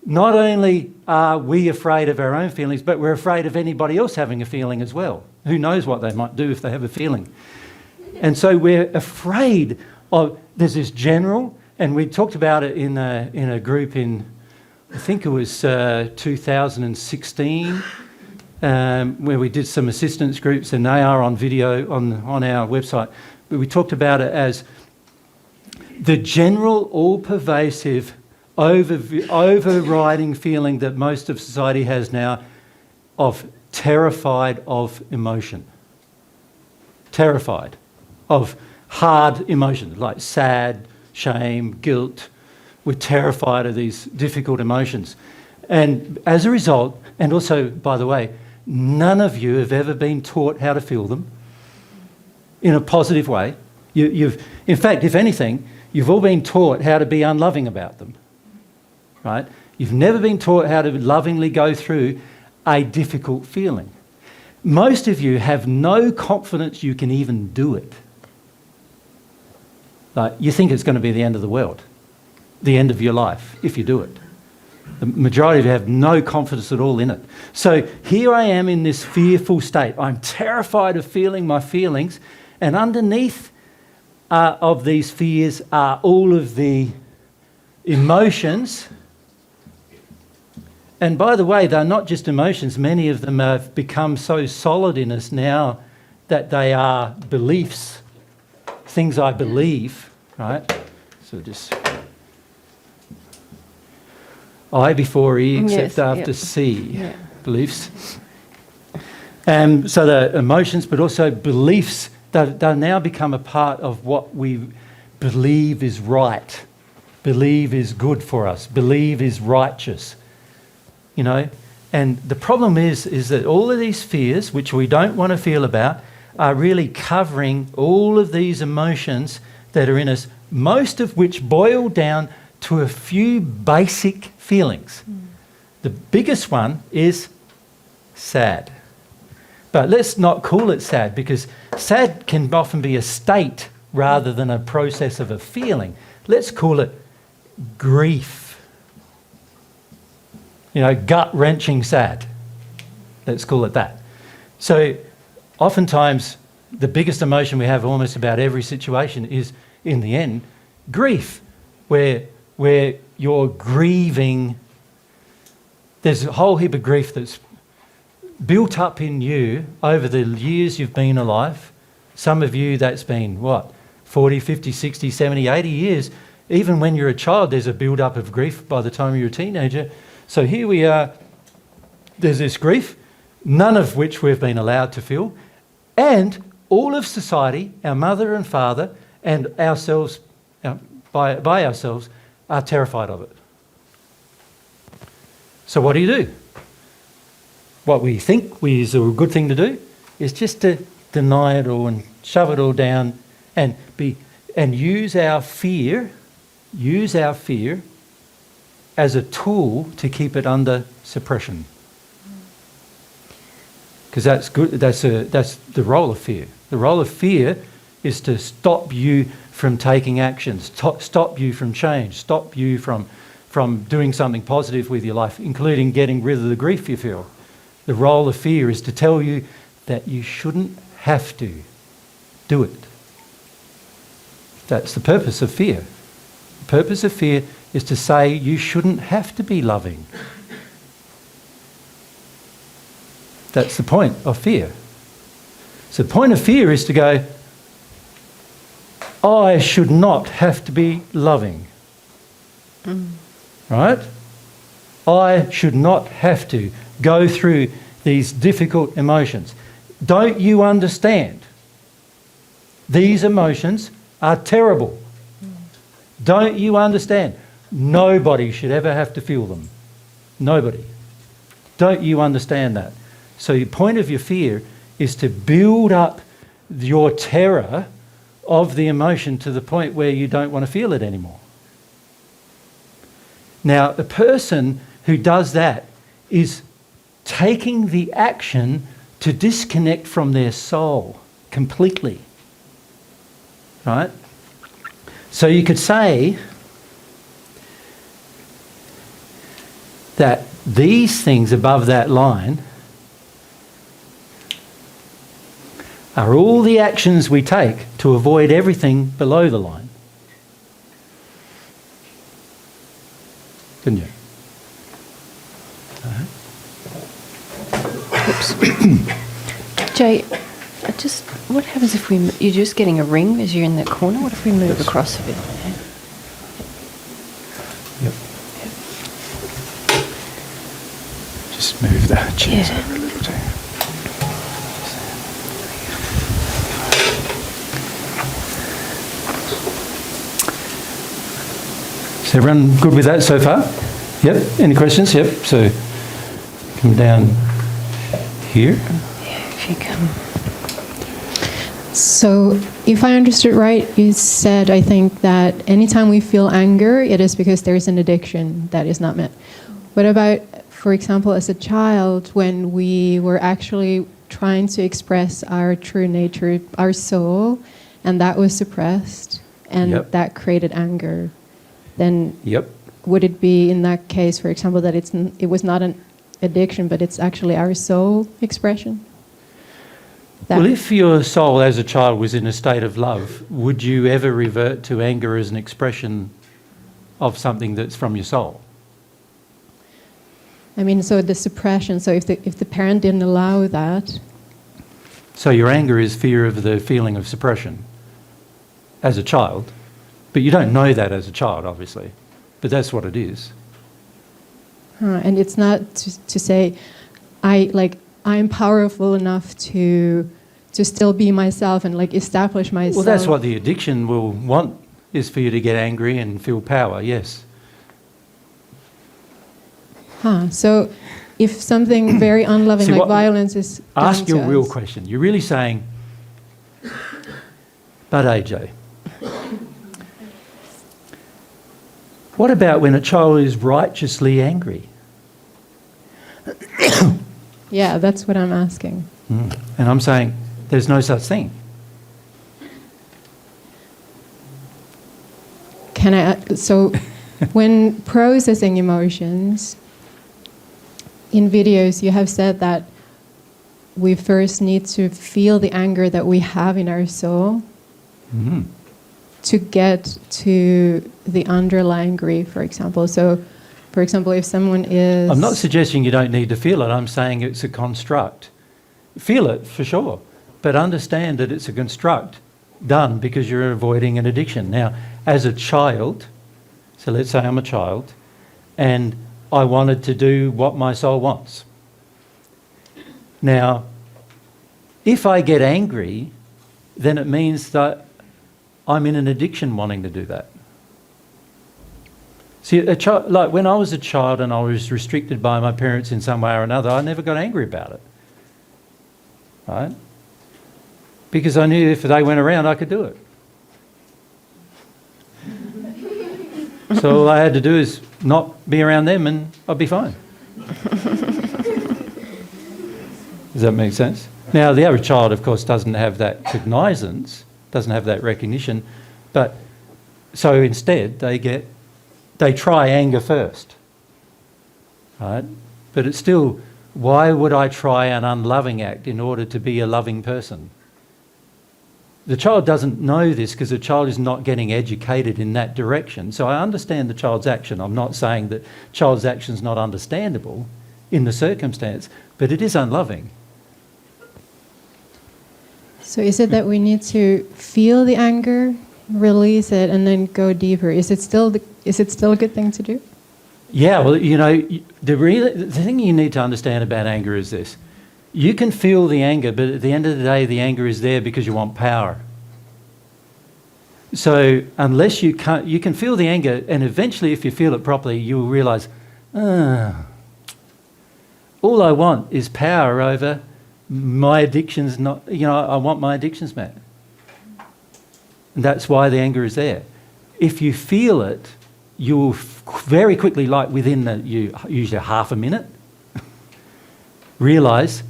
B: not only are we afraid of our own feelings, but we're afraid of anybody else having a feeling as well. Who knows what they might do if they have a feeling. And so we're afraid of, there's this general, and we talked about it in a group in, I think it was 2016, where we did some assistance groups, and they are on video on our website. But we talked about it as the general, all-pervasive, overriding feeling that most of society has now of terrified of emotion. Terrified of hard emotions like sad, shame, guilt. We're terrified of these difficult emotions. And as a result, and also, by the way, none of you have ever been taught how to feel them in a positive way. In fact, if anything, you've all been taught how to be unloving about them, right? You've never been taught how to lovingly go through a difficult feeling. Most of you have no confidence you can even do it. Like, you think it's going to be the end of the world, the end of your life, if you do it. The majority of you have no confidence at all in it. So here I am in this fearful state. I'm terrified of feeling my feelings, and underneath of these fears are all of the emotions. And by the way, they're not just emotions. Many of them have become so solid in us now that they are beliefs, things I believe, right? So just I before E, except after C, beliefs. So the emotions, but also beliefs, they now become a part of what we believe is right, believe is good for us, believe is righteous. You know, and the problem is that all of these fears, which we don't want to feel about, are really covering all of these emotions that are in us, most of which boil down to a few basic feelings. The biggest one is sad. But let's not call it sad, because sad can often be a state rather than a process of a feeling. Let's call it grief. You know, gut-wrenching sad. Let's call it that. So oftentimes the biggest emotion we have almost about every situation is, in the end, grief, where you're grieving. There's a whole heap of grief that's built up in you over the years you've been alive. Some of you, that's been, 40, 50, 60, 70, 80 years. Even when you're a child, there's a build-up of grief by the time you're a teenager. So here we are, there's this grief, none of which we've been allowed to feel, and all of society, our mother and father, and ourselves, by ourselves, are terrified of it. So what do? What we think is a good thing to do is just to deny it all and shove it all down and use our fear as a tool to keep it under suppression. Because that's good. That's the role of fear. The role of fear is to stop you from taking actions, stop you from change, stop you from doing something positive with your life, including getting rid of the grief you feel. The role of fear is to tell you that you shouldn't have to do it. That's the purpose of fear. The purpose of fear is to say you shouldn't have to be loving. That's the point of fear. So the point of fear is to go, I should not have to be loving. Right? I should not have to go through these difficult emotions. Don't you understand? These emotions are terrible. Don't you understand? Nobody should ever have to feel them. Nobody. Don't you understand that? So the point of your fear is to build up your terror of the emotion to the point where you don't want to feel it anymore. Now, the person who does that is taking the action to disconnect from their soul completely. Right? So you could say that these things above that line are all the actions we take to avoid everything below the line. Couldn't you?
A: Jay, what happens if you're just getting a ring as you're in that corner? What if we move across a bit?
B: Yep. Just move that chairs over a little too. Is everyone good with that so far? Yep. Any questions? Yep. So come down here.
A: Yeah, if you come.
G: So, if I understood right, you said, I think, that anytime we feel anger, it is because there is an addiction that is not met. What about, for example, as a child, when we were actually trying to express our true nature, our soul, and that was suppressed, and that created anger? Then would it be in that case, for example, that it was not an addiction, but it's actually our soul expression?
B: Well, if your soul as a child was in a state of love, would you ever revert to anger as an expression of something that's from your soul?
G: I mean, so the suppression, so if the parent didn't allow that...
B: So your anger is fear of the feeling of suppression as a child, but you don't know that as a child, obviously, but that's what it is.
G: And it's not to say, I'm powerful enough to still be myself and establish myself.
B: Well, that's what the addiction will want, is for you to get angry and feel power, yes.
G: So if something very unloving like violence is done
B: ask your
G: to
B: real
G: us.
B: question. You're really saying, but AJ, what about when a child is righteously angry?
G: Yeah, that's what I'm asking.
B: And I'm saying there's no such thing.
G: So when processing emotions, in videos you have said that we first need to feel the anger that we have in our soul to get to the underlying grief, for example. So, for example, if someone is...
B: I'm not suggesting you don't need to feel it. I'm saying it's a construct. Feel it, for sure, but understand that it's a construct done because you're avoiding an addiction. Now, as a child, so let's say I'm a child, and I wanted to do what my soul wants. Now, if I get angry, then it means that I'm in an addiction wanting to do that. See, like when I was a child and I was restricted by my parents in some way or another, I never got angry about it, right? Because I knew if they went around, I could do it. So all I had to do is not be around them and I'd be fine. Does that make sense? Now, the average child, of course, doesn't have that cognizance, doesn't have that recognition, but so instead they try anger first, right? But it's still, why would I try an unloving act in order to be a loving person? The child doesn't know this because the child is not getting educated in that direction. So I understand the child's action. I'm not saying that child's action is not understandable in the circumstance, but it is unloving.
G: So is it that we need to feel the anger release it and then go deeper. Is it still a good thing to do?
B: Yeah, well, you know, the thing you need to understand about anger is this. You can feel the anger, but at the end of the day, the anger is there because you want power. So unless you can feel the anger, and eventually if you feel it properly, you'll realise, all I want is power over my addictions. Not, you know, I want my addictions met. And that's why the anger is there. If you feel it, you will very quickly, like within usually half a minute, realise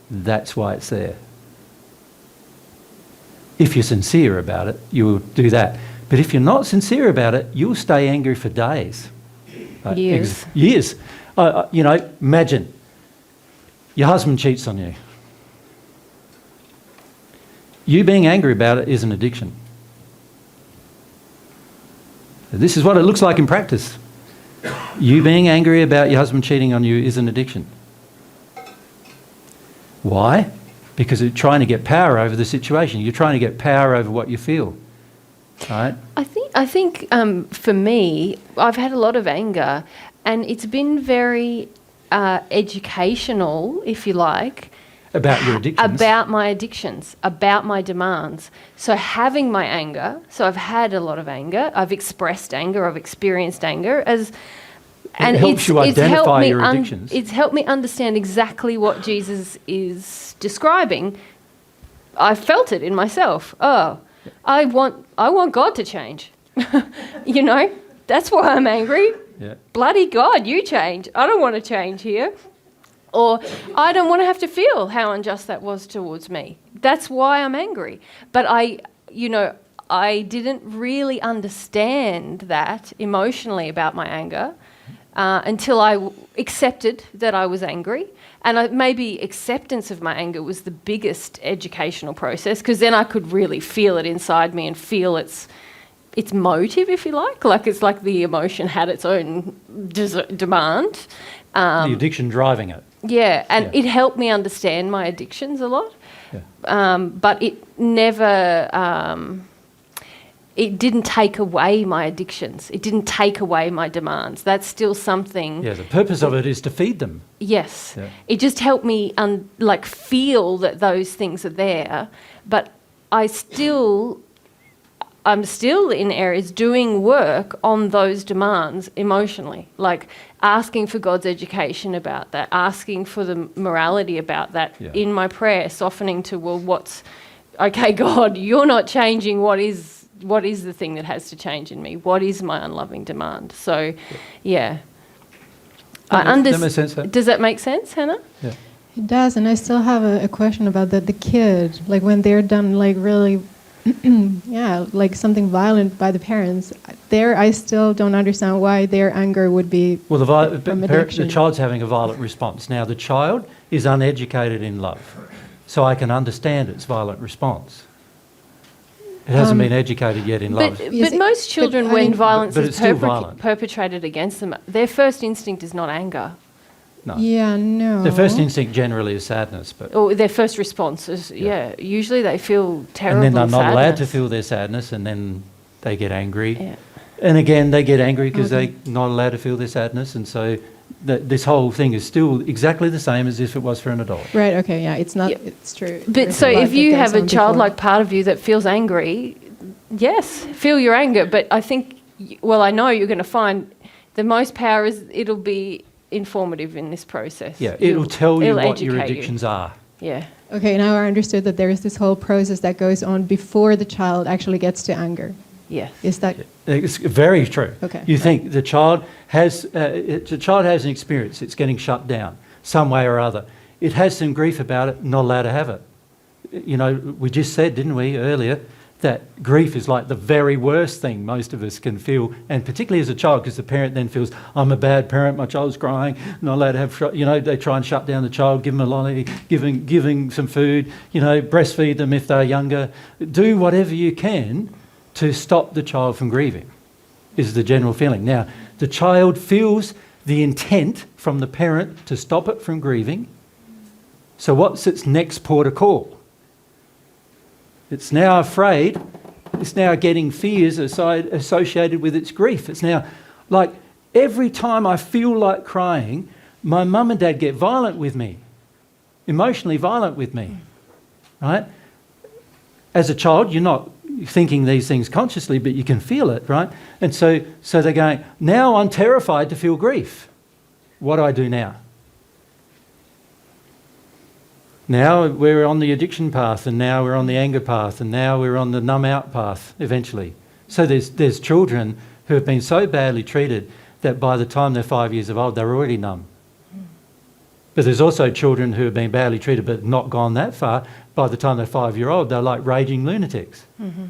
B: that's why it's there. If you're sincere about it, you will do that. But if you're not sincere about it, you'll stay angry for days.
A: Years.
B: Years. You know, imagine your husband cheats on you. You being angry about it is an addiction. This is what it looks like in practice. You being angry about your husband cheating on you is an addiction. Why? Because you're trying to get power over the situation. You're trying to get power over what you feel. Right?
A: I think for me, I've had a lot of anger, and it's been very educational, if you like.
B: About your addictions?
A: About my addictions, about my demands. So having my anger, so I've had a lot of anger, I've expressed anger, I've experienced anger, and
B: it helps you identify your addictions.
A: It's helped me understand exactly what Jesus is describing. I felt it in myself. Oh, I want God to change. You know, that's why I'm angry.
B: Yeah.
A: Bloody God, you change. I don't want to change here. Or I don't want to have to feel how unjust that was towards me. That's why I'm angry. But I didn't really understand that emotionally about my anger until I accepted that I was angry. And maybe acceptance of my anger was the biggest educational process, because then I could really feel it inside me and feel its motive, if you like. Like it's like the emotion had its own demand.
B: The addiction driving it.
A: Yeah, and it helped me understand my addictions a lot.
B: Yeah.
A: But it never, it didn't take away my addictions. It didn't take away my demands. That's still something.
B: Yeah, the purpose of it is to feed them.
A: Yes.
B: Yeah.
A: It just helped me feel that those things are there. But I'm still in areas doing work on those demands emotionally, like asking for God's education about that, asking for the morality about that in my prayer, softening to, well, okay, God, you're not changing what is the thing that has to change in me? What is my unloving demand? So, yeah.
B: That makes sense.
A: Does that make sense, Hannah?
B: Yeah.
G: It does, and I still have a question about the kid, like when they're done like really like something violent by the parents. There, I still don't understand why their anger would be. Well,
B: the child's having a violent response. Now, the child is uneducated in love, so I can understand its violent response. It hasn't been educated yet in love.
A: But most children, when violence is
B: violent.
A: perpetrated against them, their first instinct is not anger.
B: No.
G: Yeah, no.
B: Their first instinct generally is sadness,
A: or their first response is usually they feel terrible.
B: And then they're not
A: sadness.
B: allowed to feel their sadness, and then they get angry.
A: Yeah.
B: And again, they get angry because they're not allowed to feel their sadness, and so this whole thing is still exactly the same as if it was for an adult.
G: Right. Okay. Yeah. It's not. Yeah. It's true.
A: But so if you have a childlike part of you that feels angry, yes, feel your anger. But I think, I know you're going to find the most power is it'll be informative in this process.
B: Yeah, it'll tell you what your addictions are.
A: Yeah.
G: Okay, now I understood that there is this whole process that goes on before the child actually gets to anger.
A: Yes.
G: Is that?
B: It's very true.
G: Okay.
B: You think the child has an experience. It's getting shut down some way or other. It has some grief about it. Not allowed to have it. You know, we just said, didn't we, earlier, that grief is like the very worst thing most of us can feel, and particularly as a child, because the parent then feels, I'm a bad parent, my child's crying, not allowed to have, they try and shut down the child, give them a lolly, giving some food, breastfeed them if they're younger. Do whatever you can to stop the child from grieving, is the general feeling. Now, the child feels the intent from the parent to stop it from grieving. So what's its next port of call? It's now afraid It's now getting fears associated with its grief. It's now like every time I feel like crying, my mum and dad get violent with me, emotionally violent with me, right? As a child, you're not thinking these things consciously, but you can feel it, right? And so they're going, now I'm terrified to feel grief. What do I do now? Now we're on the addiction path, and now we're on the anger path, and now we're on the numb out path eventually. So there's children who have been so badly treated that by the time they're 5 years of old, they're already numb. But there's also children who have been badly treated but not gone that far. By the time they're 5 years old, they're like raging lunatics.
A: Mm-hmm.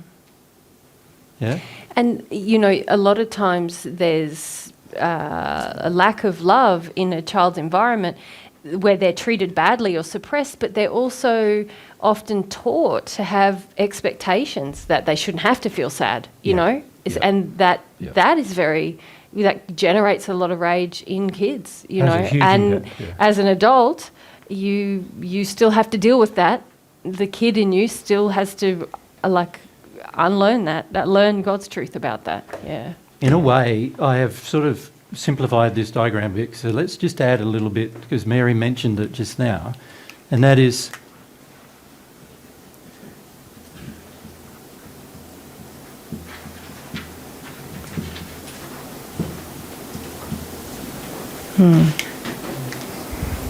B: Yeah?
A: And, you know, a lot of times there's a lack of love in a child's environment where they're treated badly or suppressed, but they're also often taught to have expectations that they shouldn't have to feel sad, you know? And that is very... that generates a lot of rage in kids, you know. And as an adult, you still have to deal with that. The kid in you still has to unlearn that, learn God's truth about that. Yeah.
B: In a way, I have sort of simplified this diagram a bit. So let's just add a little bit, because Mary mentioned it just now, and that is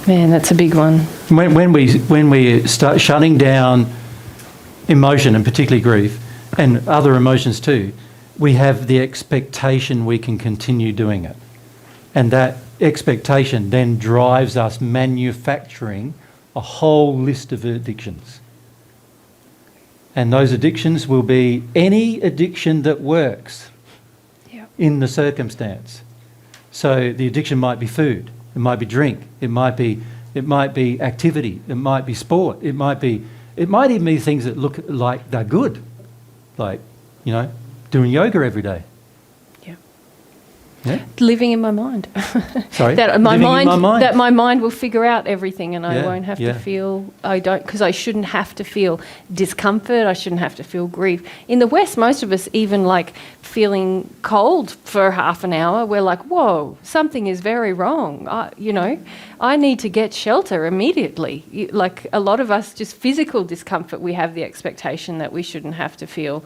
A: Man, that's a big one.
B: When we start shutting down emotion, and particularly grief, and other emotions too, we have the expectation we can continue doing it. And that expectation then drives us manufacturing a whole list of addictions. And those addictions will be any addiction that works in the circumstance. So the addiction might be food, it might be drink, it might be activity, it might be sport, it might even be things that look like they're good, like, you know, doing yoga every day. Yeah.
A: Living in my mind.
B: Sorry?
A: That my
B: Living in my mind.
A: That my mind will figure out everything, and I won't have to feel. Because I shouldn't have to feel discomfort. I shouldn't have to feel grief. In the West, most of us, even like feeling cold for half an hour, we're like, "Whoa, something is very wrong." I need to get shelter immediately. Like a lot of us, just physical discomfort, we have the expectation that we shouldn't have to feel.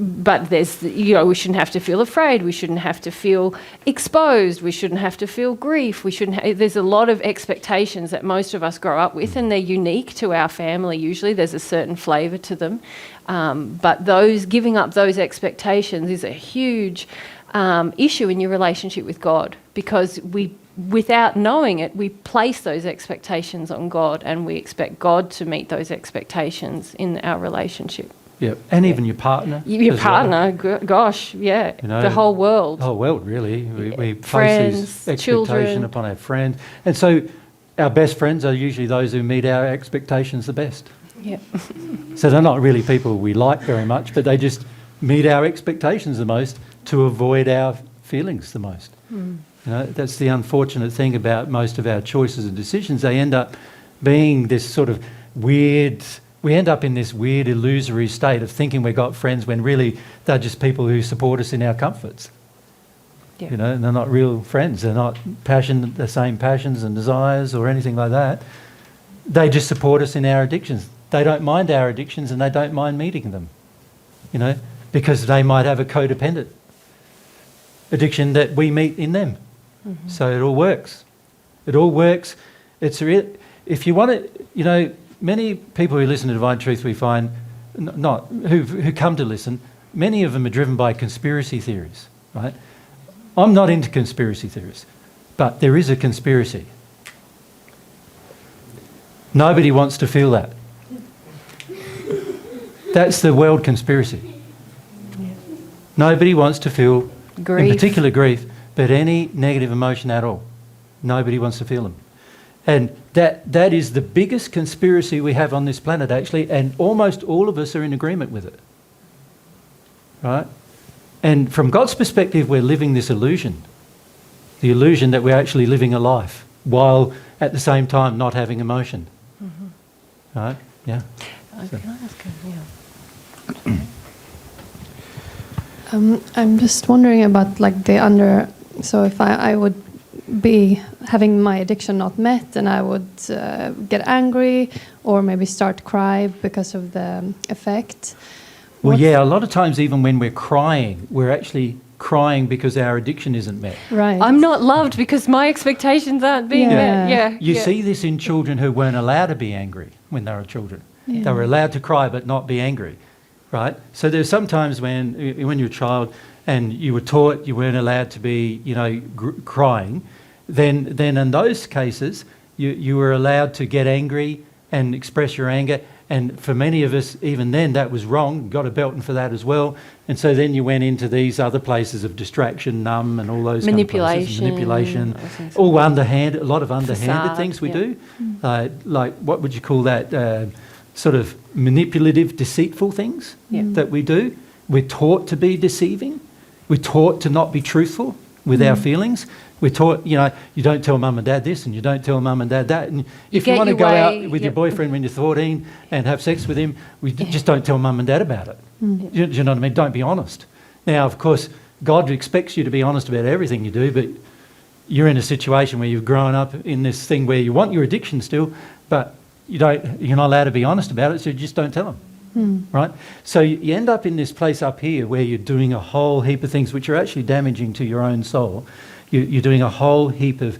A: But there's, we shouldn't have to feel afraid. We shouldn't have to feel exposed. We shouldn't have to feel grief. There's a lot of expectations that most of us grow up with, and they're unique to our family. Usually, there's a certain flavour to them. But giving up those expectations is a huge issue in your relationship with God, because without knowing it, we place those expectations on God, and we expect God to meet those expectations in our relationship.
B: Yeah, and even your partner.
A: Your partner, gosh, yeah. The whole world.
B: The whole world, really. We
A: friends,
B: place this expectation
A: children.
B: upon our friends. And so our best friends are usually those who meet our expectations the best.
A: Yeah.
B: So they're not really people we like very much, but they just meet our expectations the most to avoid our feelings the most. That's the unfortunate thing about most of our choices and decisions. They end up being this sort of weird... We end up in this weird illusory state of thinking we've got friends when really they're just people who support us in our comforts.
A: Yeah.
B: And they're not real friends. They're not the same passions and desires or anything like that. They just support us in our addictions. They don't mind our addictions, and they don't mind meeting them, because they might have a codependent addiction that we meet in them. Mm-hmm. So it all works. It all works. It's if you want it, many people who listen to Divine Truth, we find, who come to listen, many of them are driven by conspiracy theories, right? I'm not into conspiracy theories, but there is a conspiracy. Nobody wants to feel that. That's the world conspiracy. Yeah. Nobody wants to feel, in particular grief, but any negative emotion at all. Nobody wants to feel them. And that is the biggest conspiracy we have on this planet, actually, and almost all of us are in agreement with it. Right? And from God's perspective, we're living this illusion. The illusion that we're actually living a life, while at the same time not having emotion. Mm-hmm. Right? Yeah.
A: Can I ask
J: I'm just wondering about like so if I would be having my addiction not met, and I would get angry or maybe start cry because of the effect.
B: Well, yeah, a lot of times even when we're crying, we're actually crying because our addiction isn't met.
J: Right.
A: I'm not loved because my expectations aren't being met. Yeah.
B: You see this in children who weren't allowed to be angry when they were children. Yeah. They were allowed to cry but not be angry, right? So there's sometimes when you're a child and you were taught you weren't allowed to be, crying, then in those cases you were allowed to get angry and express your anger. And for many of us, even then, that was wrong. Got a belting for that as well. And so then you went into these other places of distraction, numb, and all those
A: Manipulation.
B: kind of places. Manipulation. All underhanded, a lot of underhanded things we do. Like, what would you call that? Sort of manipulative, deceitful things that we do. We're taught to be deceiving. We're taught to not be truthful with our feelings. We're taught, you don't tell mum and dad this and you don't tell mum and dad that. And if you want to go out with your boyfriend when you're 14 and have sex with him, just don't tell mum and dad about it. Do you know what I mean? Don't be honest. Now, of course, God expects you to be honest about everything you do, but you're in a situation where you've grown up in this thing where you want your addiction still, but you're not allowed to be honest about it, so you just don't tell them. Right? So you end up in this place up here where you're doing a whole heap of things which are actually damaging to your own soul. You're doing a whole heap of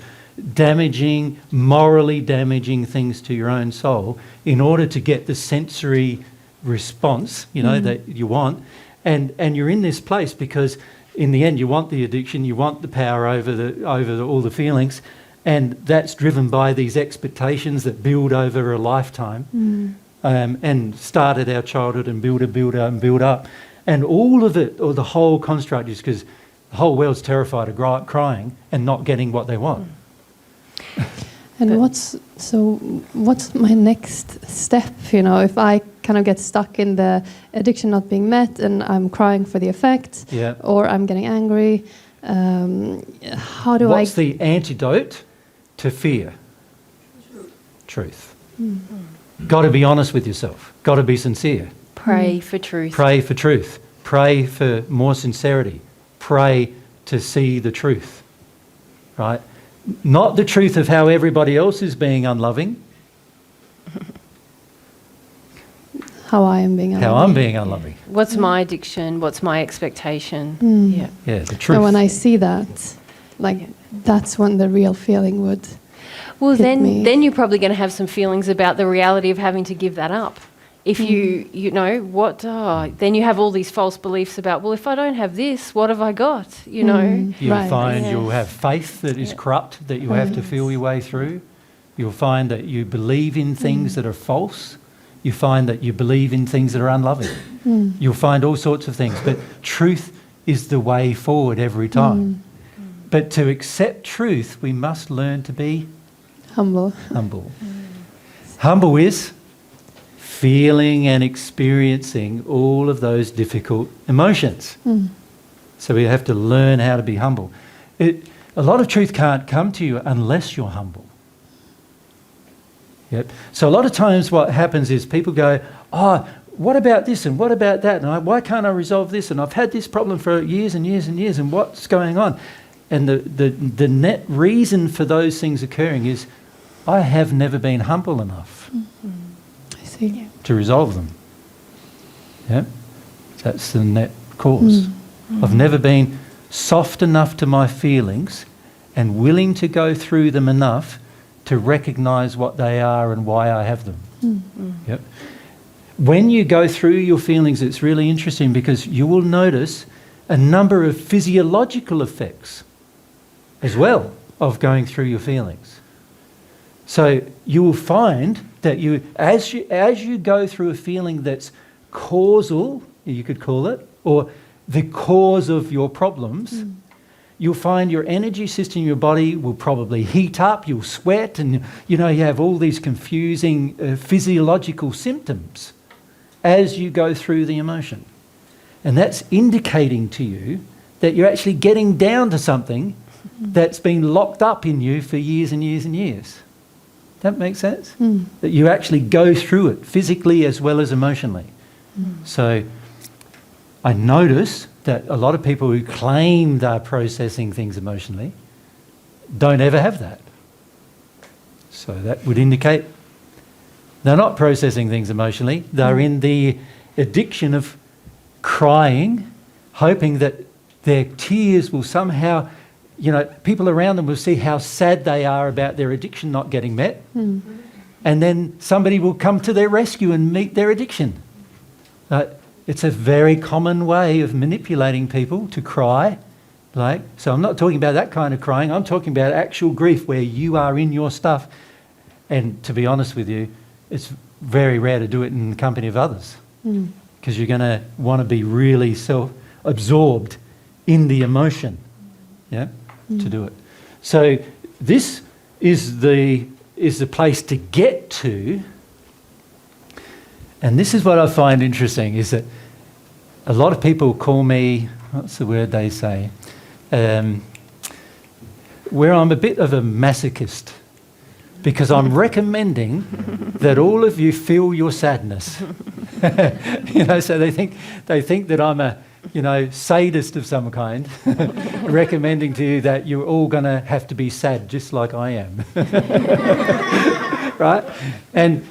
B: morally damaging things to your own soul in order to get the sensory response, that you want. And you're in this place because in the end you want the addiction, you want the power over all the feelings, and that's driven by these expectations that build over a lifetime. And start at our childhood and build up. And all of it, or the whole construct, is because the whole world's terrified of crying and not getting what they want.
J: And what's my next step? If I kind of get stuck in the addiction not being met and I'm crying for the effect, or I'm getting angry, What's
B: the antidote to fear? Truth. Got to be honest with yourself. Got to be sincere.
A: Pray for truth.
B: Pray for truth. Pray for more sincerity. Pray to see the truth. Right? Not the truth of how everybody else is being unloving.
J: How I am being unloving.
B: How I'm being unloving.
A: What's my addiction? What's my expectation?
B: Yeah, the truth.
J: And when I see that, that's when the real feeling would hit me.
A: Then you're probably going to have some feelings about the reality of having to give that up. If then you have all these false beliefs about, well, if I don't have this, what have I got?
B: You'll find you'll have faith that is corrupt, that you have to feel your way through. You'll find that you believe in things that are false. You find that you believe in things that are unloving. You'll find all sorts of things. But truth is the way forward every time. But to accept truth, we must learn to be
J: humble.
B: Humble is feeling and experiencing all of those difficult emotions. So we have to learn how to be humble. A lot of truth can't come to you unless you're humble. Yep. So a lot of times what happens is people go, what about this and what about that? And why can't I resolve this? And I've had this problem for years and years and years, and what's going on? And the net reason for those things occurring is I have never been humble enough to resolve them. Yeah? That's the net cause. I've never been soft enough to my feelings and willing to go through them enough to recognise what they are and why I have them. Yep. When you go through your feelings, it's really interesting because you will notice a number of physiological effects as well of going through your feelings. So you will find that as you go through a feeling that's causal, you could call it, or the cause of your problems, you'll find your energy system in your body will probably heat up, you'll sweat, and you have all these confusing physiological symptoms as you go through the emotion. And that's indicating to you that you're actually getting down to something that's been locked up in you for years and years and years. That makes sense? That you actually go through it physically as well as emotionally. So I notice that a lot of people who claim they're processing things emotionally don't ever have that. So that would indicate they're not processing things emotionally. They're in the addiction of crying, hoping that their tears will somehow, people around them will see how sad they are about their addiction not getting met. And then somebody will come to their rescue and meet their addiction. It's a very common way of manipulating people to cry. So I'm not talking about that kind of crying. I'm talking about actual grief where you are in your stuff. And to be honest with you, it's very rare to do it in the company of others, because you're going to want to be really self-absorbed in the emotion, to do it. So this is the place to get to. And this is what I find interesting, is that a lot of people call me, what's the word they say, where I'm a bit of a masochist, because I'm recommending that all of you feel your sadness. So they think that I'm a, sadist of some kind, recommending to you that you're all going to have to be sad just like I am. Right? And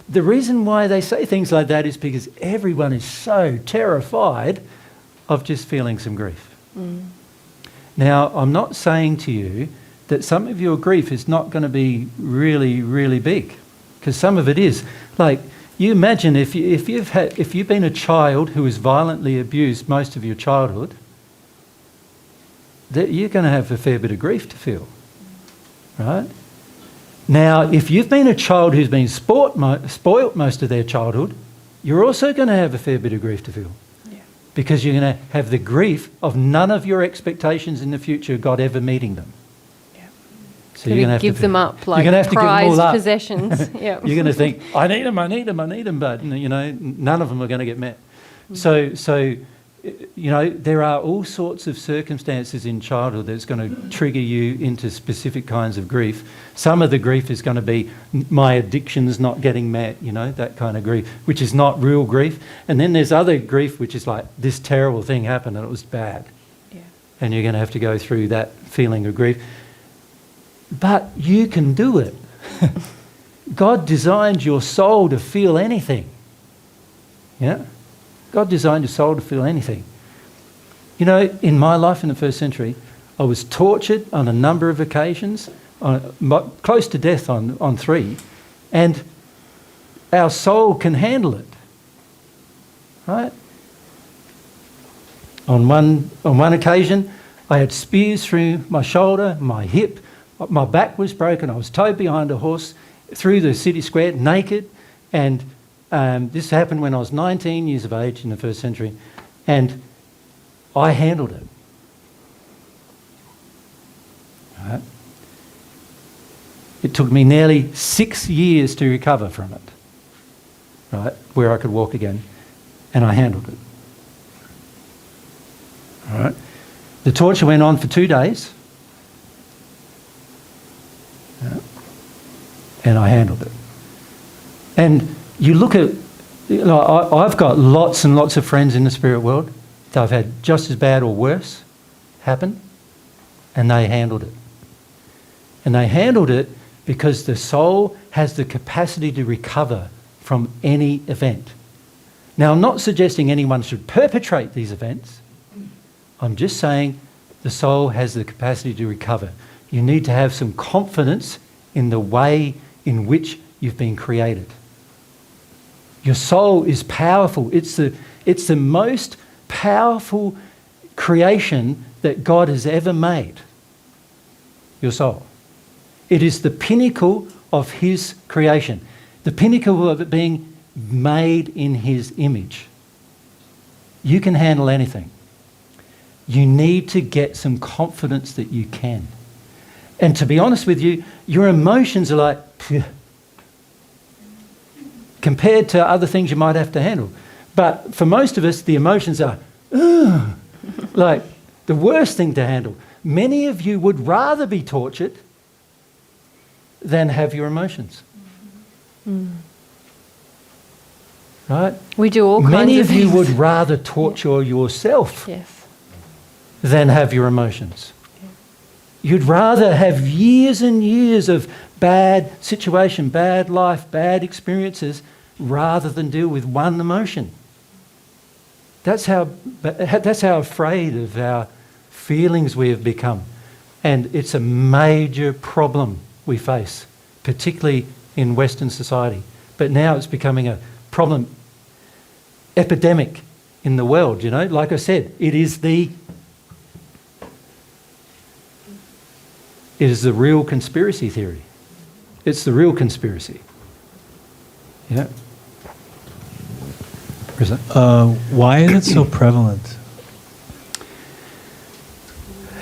B: the reason why they say things like that is because everyone is so terrified of just feeling some grief. Now, I'm not saying to you that some of your grief is not going to be really, really big, because some of it is. Like, you imagine if you've been a child who was violently abused most of your childhood, that you're going to have a fair bit of grief to feel, right? Now, if you've been a child who's been spoilt most of their childhood, you're also going to have a fair bit of grief to feel. Because you're going to have the grief of none of your expectations in the future God ever meeting them. So you're going to have
A: give
B: to
A: them up like
B: you're gonna have to give them all
A: prized
B: up.
A: possessions. You're
B: going to think, I need them, but none of them are going to get met. So there are all sorts of circumstances in childhood that's going to trigger you into specific kinds of grief. Some of the grief is going to be my addiction's not getting met, that kind of grief, which is not real grief. And then there's other grief which is like, this terrible thing happened and it was bad. And you're going to have to go through that feeling of grief. But you can do it. God designed your soul to feel anything. God designed your soul to feel anything. In my life in the first century, I was tortured on a number of occasions, close to death on 3, and our soul can handle it. Right? On one occasion, I had spears through my shoulder, my hip, my back was broken, I was towed behind a horse through the city square naked, and this happened when I was 19 years of age in the first century, and I handled it. Right? It took me nearly 6 years to recover from it, right, where I could walk again, and I handled it. All right? The torture went on for 2 days, and I handled it. And you look at, I've got lots and lots of friends in the spirit world that have had just as bad or worse happen, and they handled it. And they handled it because the soul has the capacity to recover from any event. Now, I'm not suggesting anyone should perpetrate these events. I'm just saying the soul has the capacity to recover. You need to have some confidence in the way in which you've been created. Your soul is powerful. It's the most powerful creation that God has ever made. Your soul. It is the pinnacle of His creation. The pinnacle of it being made in His image. You can handle anything. You need to get some confidence that you can. And to be honest with you, your emotions are like, compared to other things you might have to handle. But for most of us, the emotions are, like the worst thing to handle. Many of you would rather be tortured than have your emotions. right?
A: We do all kinds
B: Many
A: of
B: of you
A: things.
B: would rather torture yourself
A: Yes.
B: than have your emotions. You'd rather have years and years of bad situation, bad life, bad experiences, rather than deal with one emotion. That's how afraid of our feelings we have become. And it's a major problem we face, particularly in Western society. But now it's becoming a problem, epidemic in the world, you know. Like I said, it is the real conspiracy theory. It's the real conspiracy. Yeah.
K: Why is it so prevalent?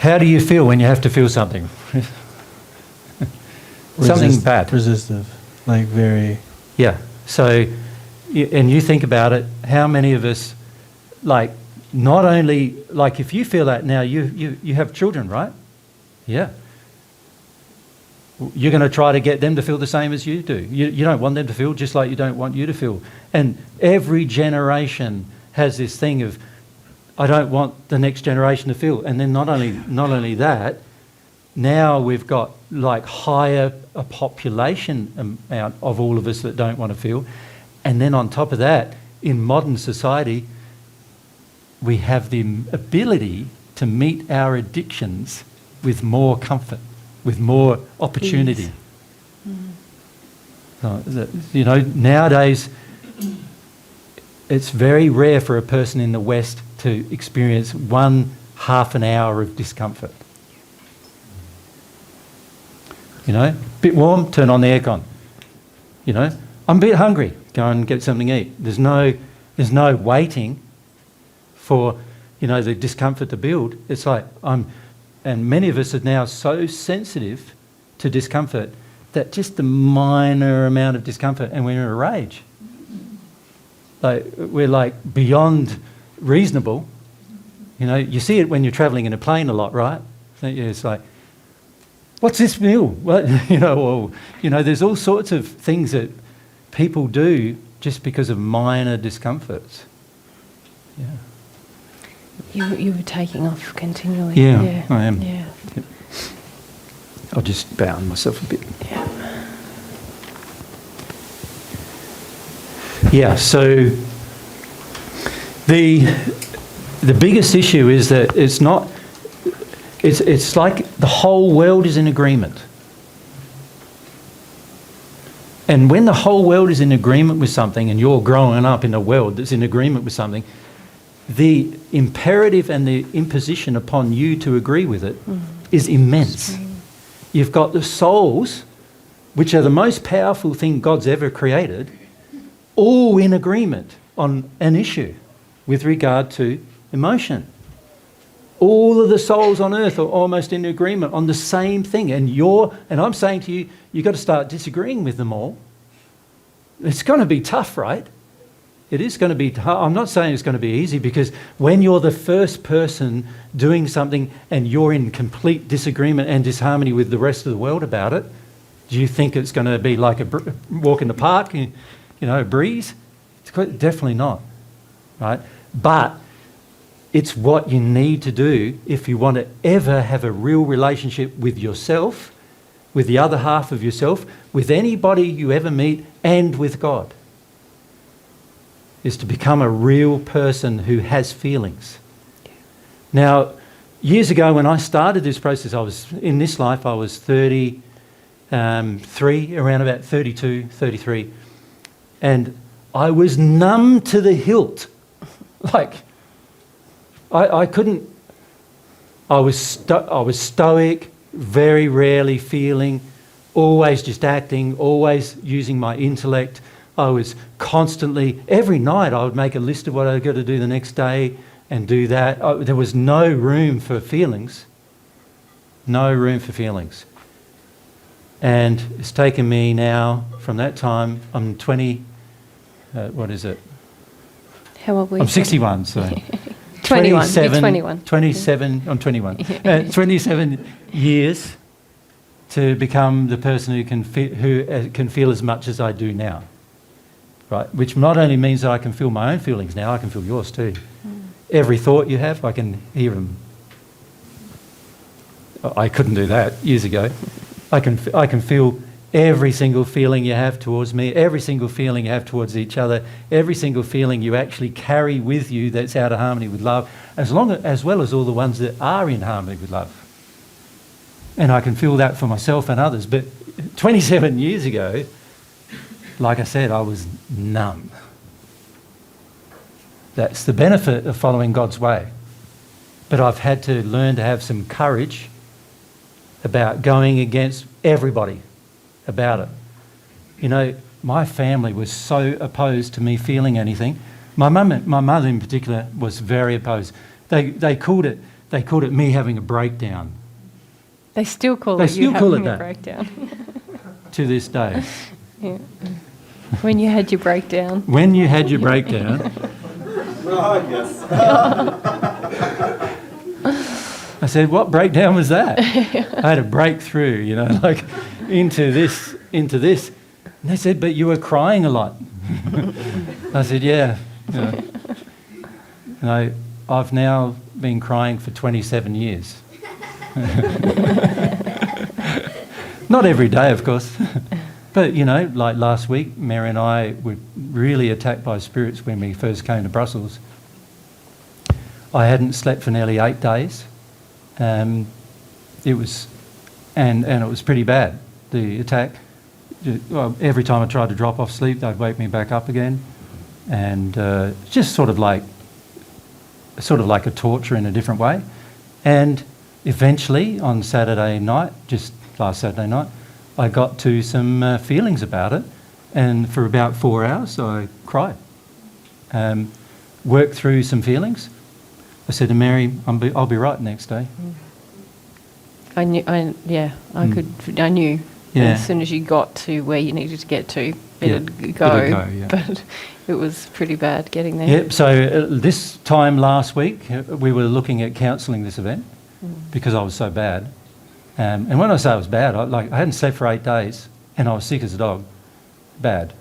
B: How do you feel when you have to feel something? Something bad.
K: Resistive. Like very...
B: Yeah. So, and you think about it, how many of us, like, not only, like if you feel that now, you have children, right? Yeah. You're going to try to get them to feel the same as you do. You don't want them to feel just like you don't want you to feel. And every generation has this thing of, I don't want the next generation to feel. And then not only that, now we've got like higher a population amount of all of us that don't want to feel. And then on top of that, in modern society, we have the ability to meet our addictions with more comfort, with more opportunity. You know, nowadays, it's very rare for a person in the West to experience half an hour of discomfort. You know, bit warm, turn on the aircon. You know, I'm a bit hungry, go and get something to eat. There's no waiting for, you know, the discomfort to build. It's like and many of us are now so sensitive to discomfort that just the minor amount of discomfort, and we're in a rage. Like, we're like beyond reasonable. You know, you see it when you're travelling in a plane a lot, right? It's like, what's this meal? What? There's all sorts of things that people do just because of minor discomforts. Yeah.
A: You were taking off continually.
B: Yeah, I am.
A: Yeah.
B: Yep. I'll just bound myself a bit.
A: Yeah.
B: Yeah, so the biggest issue is that it's like the whole world is in agreement. And when the whole world is in agreement with something, and you're growing up in a world that's in agreement with something, the imperative and the imposition upon you to agree with it is immense. You've got the souls, which are the most powerful thing God's ever created, all in agreement on an issue with regard to emotion. All of the souls on earth are almost in agreement on the same thing. And I'm saying to you, you've got to start disagreeing with them all. It's going to be tough, right? It is going to be tough. I'm not saying it's going to be easy, because when you're the first person doing something and you're in complete disagreement and disharmony with the rest of the world about it, do you think it's going to be like a walk in the park, a breeze? It's definitely not, right? But it's what you need to do if you want to ever have a real relationship with yourself, with the other half of yourself, with anybody you ever meet, and with God, is to become a real person who has feelings. Now, years ago when I started this process, I was 33, around about 32, 33, and I was numb to the hilt. Like, I couldn't. I was stoic, very rarely feeling, always just acting, always using my intellect. I was constantly, every night I would make a list of what I've got to do the next day and do that. There was no room for feelings. No room for feelings. And it's taken me now, from that time, I'm 20, what is it?
A: How old were you?
B: I'm 61, so.
A: 21. You're 21.
B: 27, I'm 21. 27 years to become the person who can feel as much as I do now. right? Which not only means that I can feel my own feelings now, I can feel yours too. Every thought you have, I can hear them. I couldn't do that years ago. I can feel every single feeling you have towards me, every single feeling you have towards each other, every single feeling you actually carry with you that's out of harmony with love, as well as all the ones that are in harmony with love. And I can feel that for myself and others. But 27 years ago, like I said, I was numb. That's the benefit of following God's way. But I've had to learn to have some courage about going against everybody about it. You know, my family was so opposed to me feeling anything. My mother in particular was very opposed. They called it me having a breakdown.
A: They still call it you having a breakdown.
B: To this day.
A: Yeah. When you had your breakdown.
B: When you had your breakdown. I said, what breakdown was that? I had a breakthrough, you know, like into this. And they said, but you were crying a lot. I said, yeah. You know, I've now been crying for 27 years. Not every day, of course. But, you know, like last week, Mary and I were really attacked by spirits when we first came to Brussels. I hadn't slept for nearly 8 days. It was pretty bad, the attack. Well, every time I tried to drop off sleep, they'd wake me back up again. And just sort of like a torture in a different way. And eventually, on Saturday night, just last Saturday night, I got to some feelings about it, and for about 4 hours I cried. Worked through some feelings. I said to Mary, I'll be right the next day.
A: I knew. I knew as soon as you got to where you needed to get to, it'd go. But it was pretty bad getting there.
B: Yep. So this time last week, we were looking at counselling this event because I was so bad. And when I say I was bad, I hadn't slept for 8 days and I was sick as a dog. Bad.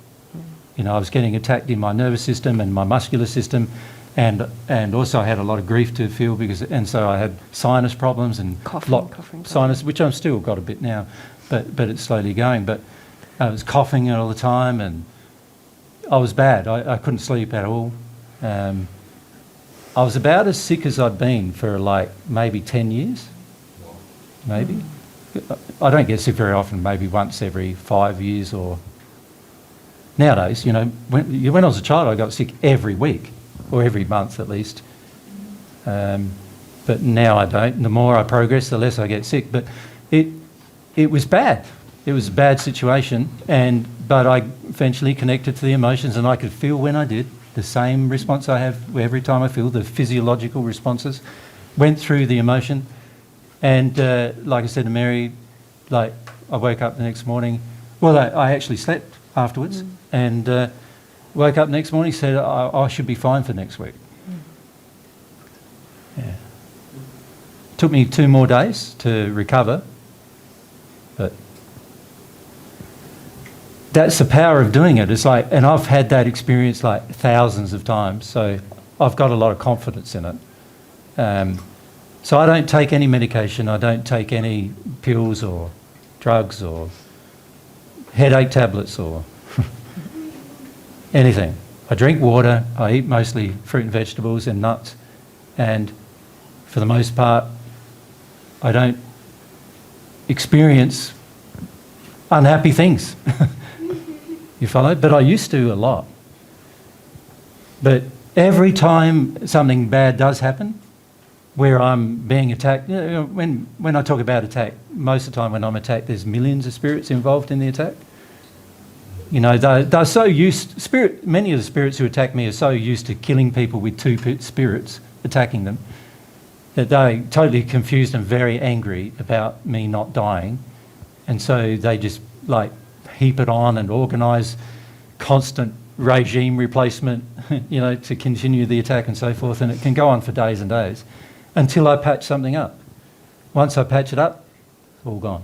B: You know, I was getting attacked in my nervous system and my muscular system, and also I had a lot of grief to feel and so I had sinus problems and
A: coughing
B: sinus, which I've still got a bit now, but it's slowly going. But I was coughing all the time and I was bad. I couldn't sleep at all. I was about as sick as I'd been for like maybe 10 years. Maybe. I don't get sick very often, maybe once every 5 years or... Nowadays, you know, when I was a child, I got sick every week, or every month at least. But now I don't. The more I progress, the less I get sick. But it was bad. It was a bad situation, but I eventually connected to the emotions, and I could feel when I did the same response I have every time I feel, the physiological responses. Went through the emotion. And like I said to Mary, like I woke up the next morning. Well, I actually slept afterwards, and woke up next morning. Said I should be fine for next week. Yeah. Took me 2 more days to recover, but that's the power of doing it. It's like, and I've had that experience like thousands of times, so I've got a lot of confidence in it. So I don't take any medication, I don't take any pills or drugs or headache tablets or anything. I drink water, I eat mostly fruit and vegetables and nuts, and for the most part I don't experience unhappy things. You follow? But I used to a lot. But every time something bad does happen, where I'm being attacked, you know, when I talk about attack, most of the time when I'm attacked, there's millions of spirits involved in the attack. You know, they're so used, many of the spirits who attack me are so used to killing people with 2 spirits attacking them, that they're totally confused and very angry about me not dying. And so they just like heap it on and organise constant regime replacement, you know, to continue the attack and so forth. And it can go on for days and days until I patch something up. Once I patch it up, it's all gone.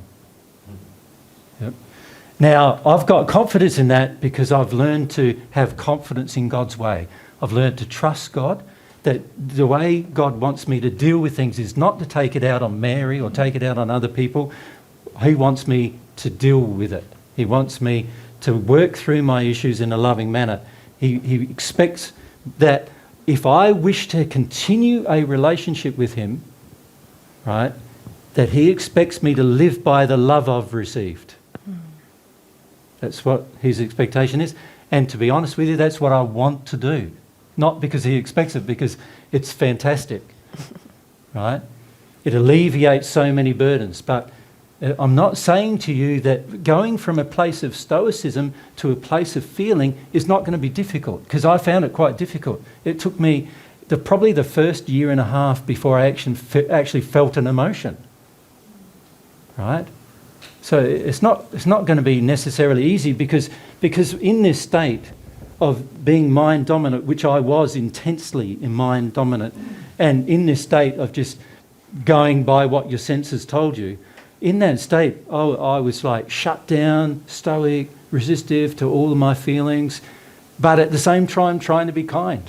B: Yep. Now, I've got confidence in that because I've learned to have confidence in God's way. I've learned to trust God, that the way God wants me to deal with things is not to take it out on Mary or take it out on other people. He wants me to deal with it. He wants me to work through my issues in a loving manner. He expects that if I wish to continue a relationship with him, right, that he expects me to live by the love I've received. That's what his expectation is. And to be honest with you, that's what I want to do. Not because he expects it, because it's fantastic, right? It alleviates so many burdens. But I'm not saying to you that going from a place of stoicism to a place of feeling is not going to be difficult, because I found it quite difficult. It took me probably the first year and a half before I actually felt an emotion, right? So it's not going to be necessarily easy because in this state of being mind dominant, which I was intensely in mind dominant, and in this state of just going by what your senses told you, in that state I was like shut down, stoic, resistive to all of my feelings, but at the same time trying to be kind.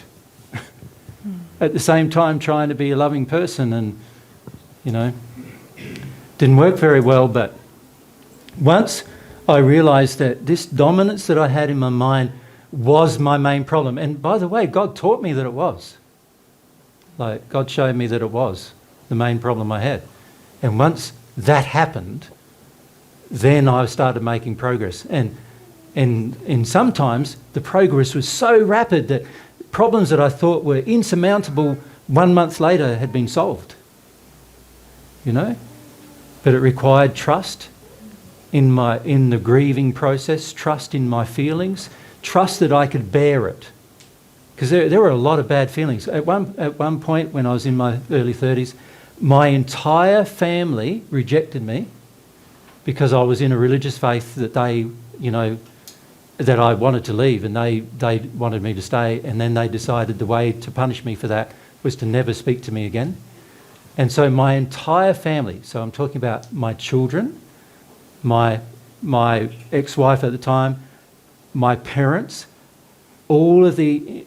B: At the same time trying to be a loving person, and, you know, didn't work very well. But once I realised that this dominance that I had in my mind was my main problem, and by the way, God taught me that it was. Like, God showed me that it was the main problem I had. And once that happened, then I started making progress. And sometimes the progress was so rapid that problems that I thought were insurmountable 1 month later had been solved. You know? But it required trust in the grieving process, trust in my feelings, trust that I could bear it. Because there were a lot of bad feelings. At one point when I was in my early 30s, my entire family rejected me because I was in a religious faith that they, you know, that I wanted to leave, and they wanted me to stay, and then they decided the way to punish me for that was to never speak to me again. And so my entire family, so I'm talking about my children, my ex-wife at the time, my parents, all of the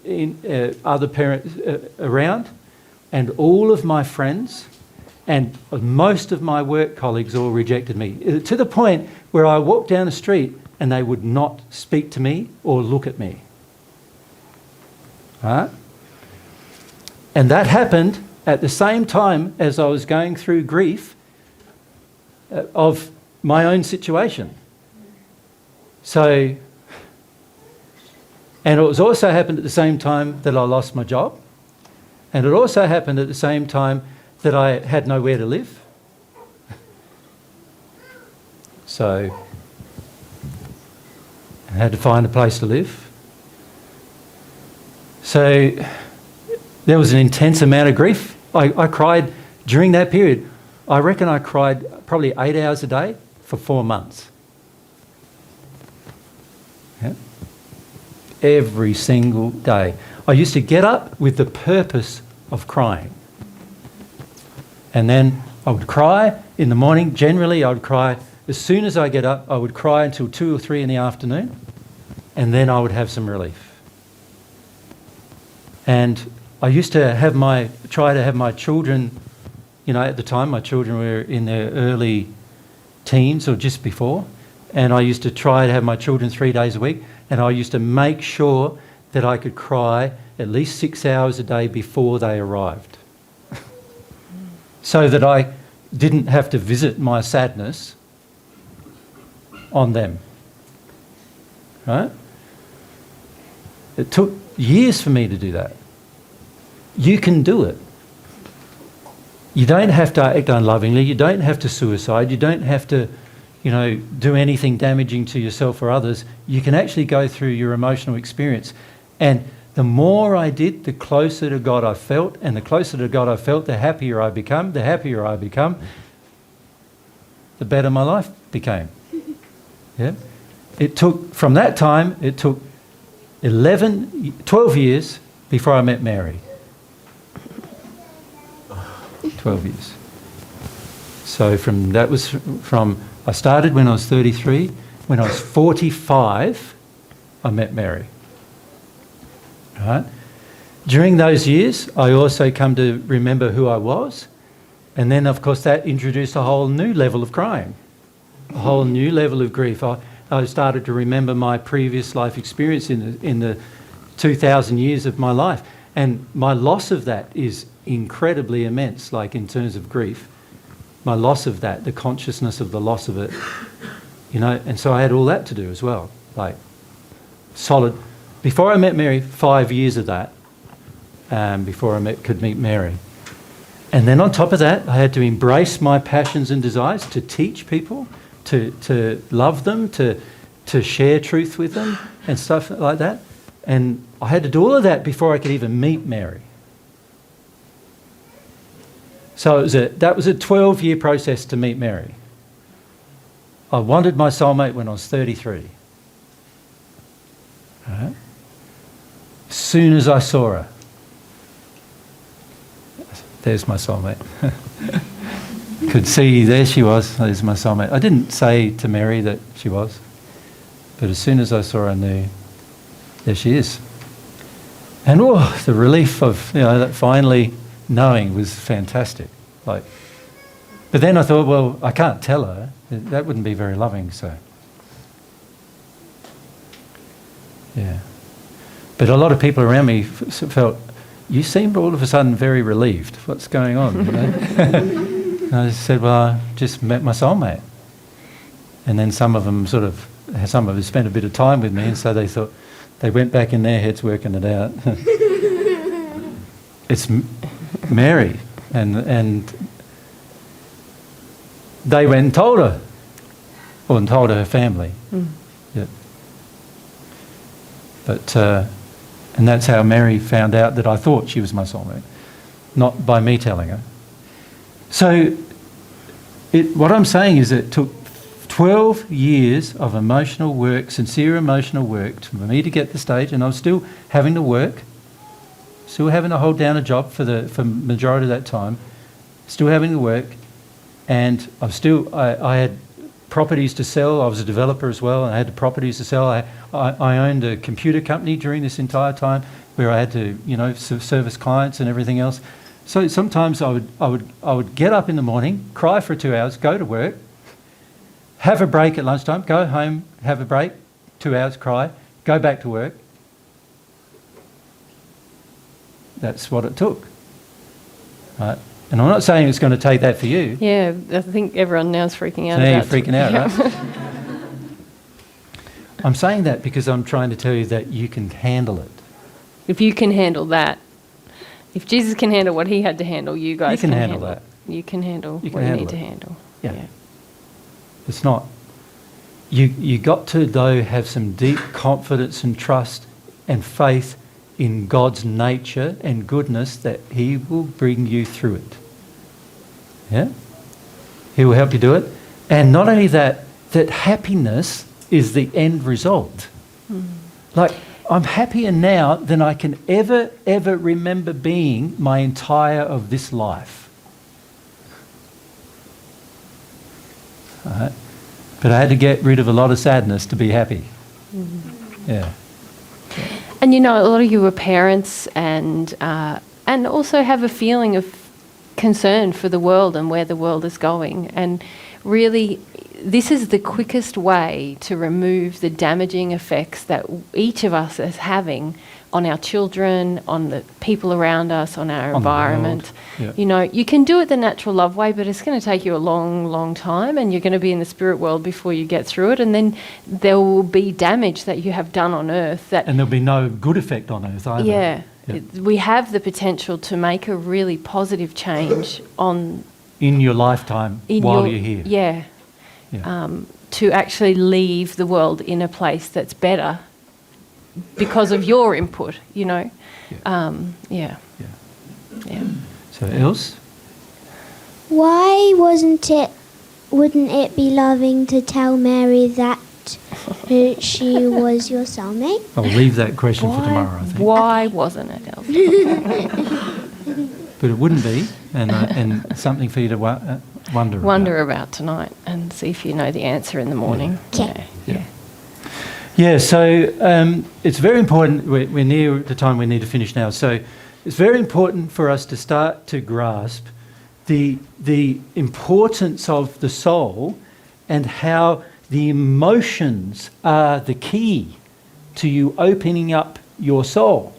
B: other parents around, and all of my friends, and most of my work colleagues all rejected me, to the point where I walked down the street and they would not speak to me or look at me. Right? And that happened at the same time as I was going through grief of my own situation. So, and it was also happened at the same time that I lost my job, and it also happened at the same time that I had nowhere to live. So I had to find a place to live. So there was an intense amount of grief. I cried during that period. I reckon I cried probably 8 hours a day for 4 months. Yeah. Every single day. I used to get up with the purpose of crying. And then I would cry in the morning. Generally, I would cry as soon as I get up. I would cry until 2 or 3 in the afternoon, and then I would have some relief. And I used to try to have my children, you know, at the time my children were in their early teens or just before, and I used to try to have my children 3 days a week, and I used to make sure that I could cry at least 6 hours a day before they arrived, so that I didn't have to visit my sadness on them. Right? It took years for me to do that. You can do it. You don't have to act unlovingly. You don't have to suicide. You don't have to, you know, do anything damaging to yourself or others. You can actually go through your emotional experience. And the more I did, the closer to God I felt, and the closer to God I felt, the happier I become. The happier I become, the better my life became. Yeah. From that time, it took 12 years before I met Mary. 12 years. So I started when I was 33, when I was 45, I met Mary. Right? During those years, I also come to remember who I was. And then, of course, that introduced a whole new level of crying, a whole new level of grief. I started to remember my previous life experience in the 2,000 years of my life. And my loss of that is incredibly immense, like in terms of grief. My loss of that, the consciousness of the loss of it, you know. And so I had all that to do as well, like solid. Before I met Mary, 5 years of that, before I could meet Mary. And then on top of that, I had to embrace my passions and desires, to teach people, to love them, to share truth with them and stuff like that. And I had to do all of that before I could even meet Mary. So that was a 12-year process to meet Mary. I wanted my soulmate when I was 33. Right? As soon as I saw her, there's my soulmate. Could see, there she was, there's my soulmate. I didn't say to Mary that she was, but as soon as I saw her, I knew, there she is. And the relief of, that finally knowing was fantastic. But then I thought, well, I can't tell her. That wouldn't be very loving, so. Yeah. But a lot of people around me felt, you seemed all of a sudden very relieved. What's going on? And I said, well, I just met my soulmate. And then some of them spent a bit of time with me, and so they thought, they went back in their heads working it out. It's Mary. And they went and told her, and told her family. Yeah. But, and that's how Mary found out that I thought she was my soulmate, not by me telling her. So what I'm saying is that it took 12 years of emotional work, sincere emotional work, for me to get to the stage, and I was still having to work, still having to hold down a job for majority of that time, still having to work, and I had properties to sell. I was a developer as well, and I had properties to sell. I owned a computer company during this entire time, where I had to, service clients and everything else. So sometimes I would get up in the morning, cry for 2 hours, go to work, have a break at lunchtime, go home, have a break, 2 hours, cry, go back to work. That's what it took. Right? And I'm not saying it's going to take that for you.
A: Yeah, I think everyone now is freaking out.
B: So now you're freaking out, right? I'm saying that because I'm trying to tell you that you can handle it.
A: If you can handle that, if Jesus can handle what he had to handle, you guys
B: can handle that.
A: You can handle what you need to handle.
B: Yeah. It's not. You got to, though, have some deep confidence and trust and faith in God's nature and goodness, that he will bring you through it. Yeah? He will help you do it. And not only that, that happiness is the end result. Like, I'm happier now than I can ever remember being my entire of this life. All right? But I had to get rid of a lot of sadness to be happy. Yeah.
A: And a lot of you are parents, and also have a feeling of concern for the world and where the world is going. And really, this is the quickest way to remove the damaging effects that each of us is having on our children, on the people around us, on our environment.
B: Yeah.
A: You can do it the natural love way, but it's going to take you a long, long time, and you're going to be in the spirit world before you get through it, and then there will be damage that you have done on earth. And
B: there'll be no good effect on earth either.
A: Yeah. We have the potential to make a really positive change
B: in your lifetime while you're here.
A: Yeah. To actually leave the world in a place that's better because of your input, Yeah.
B: So, else?
L: Why wouldn't it be loving to tell Mary that she was your soulmate?
B: I'll leave that question for tomorrow, I think.
A: Why wasn't it, Elsa?
B: But it wouldn't be, and something for you to wonder
A: about tonight, and see if you know the answer in the morning.
L: Okay.
A: Yeah.
B: Yeah, so it's very important. We're near the time we need to finish now. So it's very important for us to start to grasp the importance of the soul and how the emotions are the key to you opening up your soul.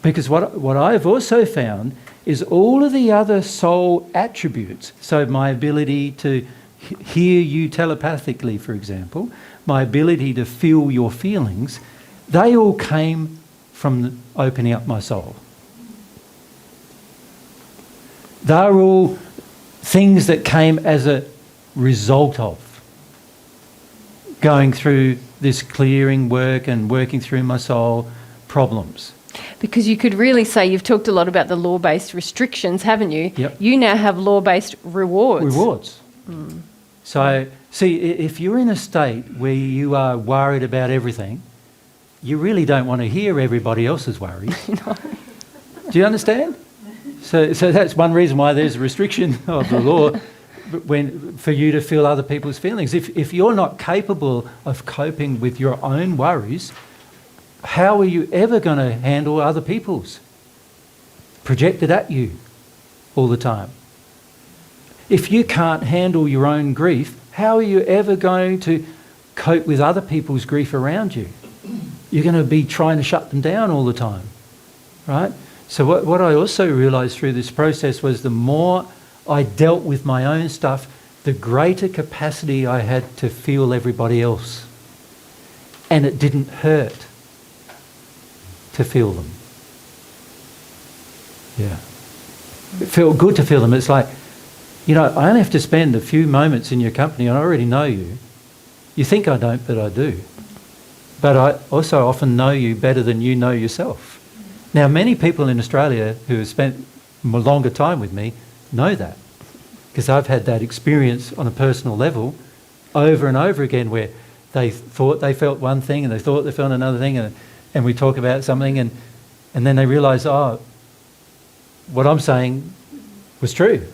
B: Because what I've also found is all of the other soul attributes, so my ability to hear you telepathically, for example, my ability to feel your feelings, they all came from opening up my soul. They're all things that came as a result of going through this clearing work and working through my soul problems.
A: Because you could really say, you've talked a lot about the law-based restrictions, haven't you?
B: Yep.
A: You now have law-based rewards.
B: Rewards. So, see, if you're in a state where you are worried about everything, you really don't want to hear everybody else's worries.
A: No.
B: Do you understand? So that's one reason why there's a restriction of the law for you to feel other people's feelings. If you're not capable of coping with your own worries, how are you ever going to handle other people's projected at you all the time? If you can't handle your own grief, how are you ever going to cope with other people's grief around you? You're going to be trying to shut them down all the time, right? So what I also realised through this process was the more I dealt with my own stuff, the greater capacity I had to feel everybody else. And it didn't hurt to feel them. Yeah. It felt good to feel them. It's like, you know, I only have to spend a few moments in your company and I already know you. You think I don't, but I do. But I also often know you better than you know yourself. Now, many people in Australia who have spent a longer time with me know that, because I've had that experience on a personal level over and over again where they thought they felt one thing and they thought they felt another thing, and we talk about something and then they realise, oh, what I'm saying was true.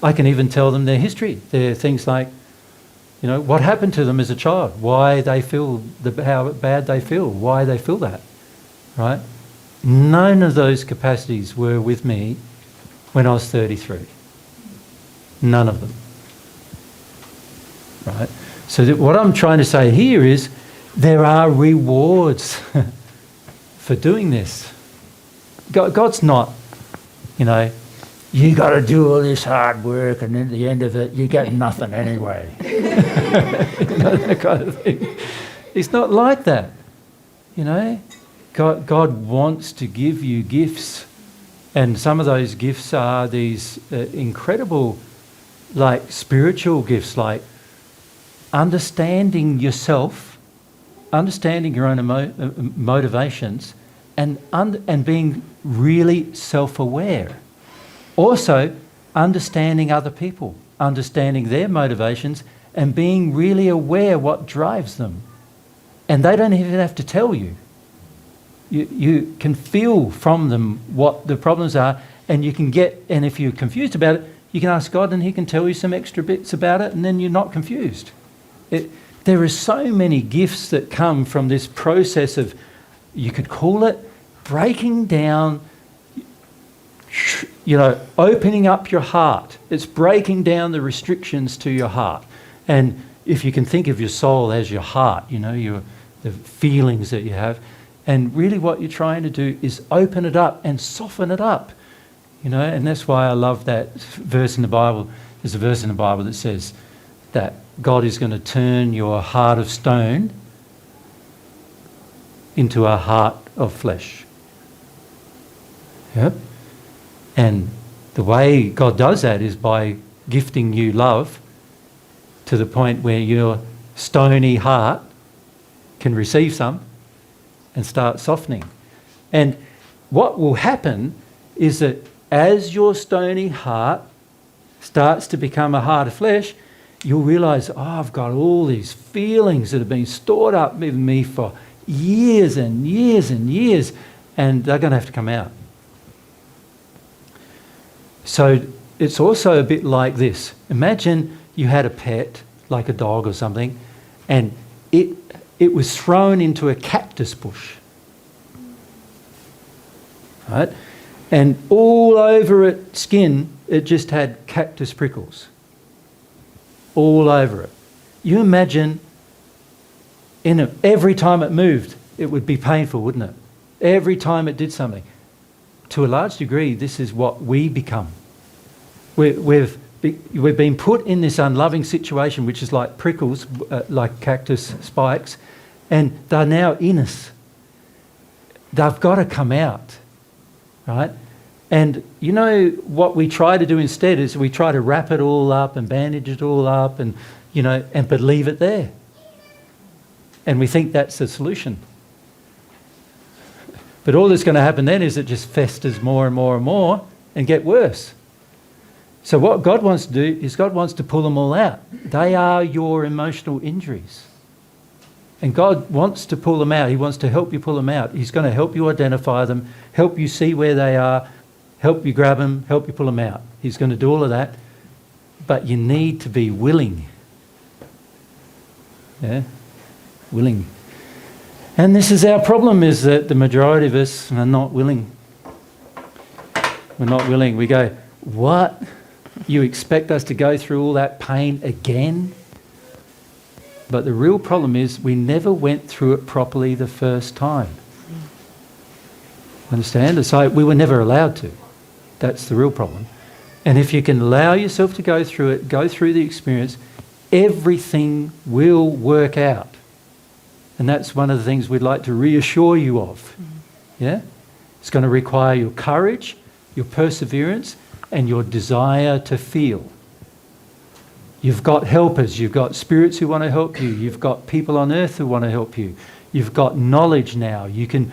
B: I can even tell them their history. There are things like, you know, what happened to them as a child, why they feel, how bad they feel, why they feel that, right? None of those capacities were with me when I was 33. None of them, right? So what I'm trying to say here is there are rewards for doing this. God's not, you know, you got to do all this hard work and at the end of it you get nothing anyway. You know, that kind of thing. It's not like that, you know. God wants to give you gifts, and some of those gifts are these incredible, like spiritual gifts, like understanding yourself, understanding your own motivations, and being really self-aware. Also, understanding other people, understanding their motivations, and being really aware what drives them. And they don't even have to tell you. You can feel from them what the problems are, and you can get, and if you're confused about it, you can ask God and He can tell you some extra bits about it, and then you're not confused. There are so many gifts that come from this process of, you could call it breaking down, you know, opening up your heart. It's breaking down the restrictions to your heart. And if you can think of your soul as your heart, you know, the feelings that you have, and really what you're trying to do is open it up and soften it up, you know. And that's why I love that verse in the Bible. There's a verse in the Bible that says that God is going to turn your heart of stone into a heart of flesh. Yep. And the way God does that is by gifting you love to the point where your stony heart can receive some and start softening. And what will happen is that as your stony heart starts to become a heart of flesh, you'll realise, oh, I've got all these feelings that have been stored up with me for years and years and years, and they're going to have to come out. So it's also a bit like this. Imagine you had a pet, like a dog or something, and it it was thrown into a cactus bush. Right? And all over its skin, it just had cactus prickles. All over it. You imagine every time it moved, it would be painful, wouldn't it? Every time it did something. To a large degree, this is what we become. We've been put in this unloving situation, which is like prickles, like cactus spikes, and they're now in us. They've got to come out, right? And you know what we try to do instead is we try to wrap it all up and bandage it all up and, but leave it there. And we think that's the solution. But all that's going to happen then is it just festers more and more and more and get worse. So what God wants to do is God wants to pull them all out. They are your emotional injuries. And God wants to pull them out. He wants to help you pull them out. He's going to help you identify them, help you see where they are, help you grab them, help you pull them out. He's going to do all of that. But you need to be willing. Yeah? Willing. And this is our problem, is that the majority of us are not willing. We're not willing. We go, what? You expect us to go through all that pain again? But the real problem is we never went through it properly the first time. Understand? It's like we were never allowed to. That's the real problem. And if you can allow yourself to go through it, go through the experience, everything will work out. And that's one of the things we'd like to reassure you of. Yeah? It's going to require your courage, your perseverance, and your desire to feel. You've got helpers, you've got spirits who want to help you, you've got people on earth who want to help you. You've got knowledge now. You can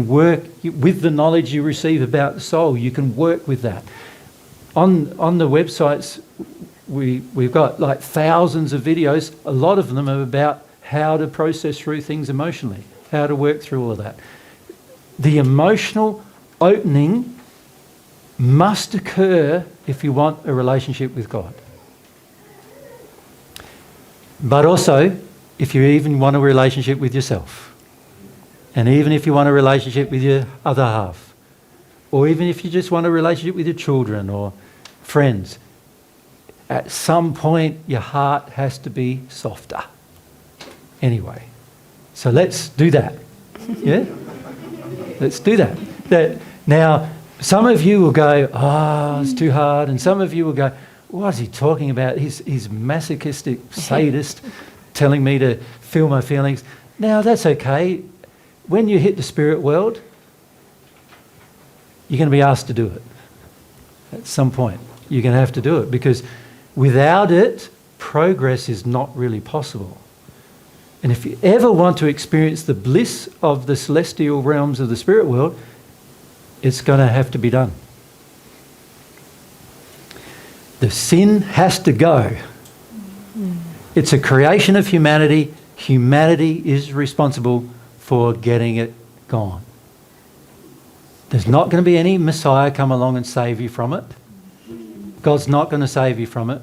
B: work with the knowledge you receive about the soul. You can work with that. On the websites, we've got like thousands of videos. A lot of them are about how to process through things emotionally, how to work through all of that. The emotional opening must occur if you want a relationship with God. But also, if you even want a relationship with yourself, and even if you want a relationship with your other half, or even if you just want a relationship with your children or friends, at some point your heart has to be softer. Anyway, so let's do that. Yeah? Let's do that. Now, some of you will go, it's too hard, and some of you will go, what is he talking about? He's masochistic sadist telling me to feel my feelings. Now, that's okay. When you hit the spirit world, you're going to be asked to do it. At some point, you're going to have to do it, because without it, progress is not really possible. And if you ever want to experience the bliss of the celestial realms of the spirit world, it's going to have to be done. The sin has to go. It's a creation of humanity. Humanity is responsible for getting it gone. There's not going to be any Messiah come along and save you from it. God's not going to save you from it.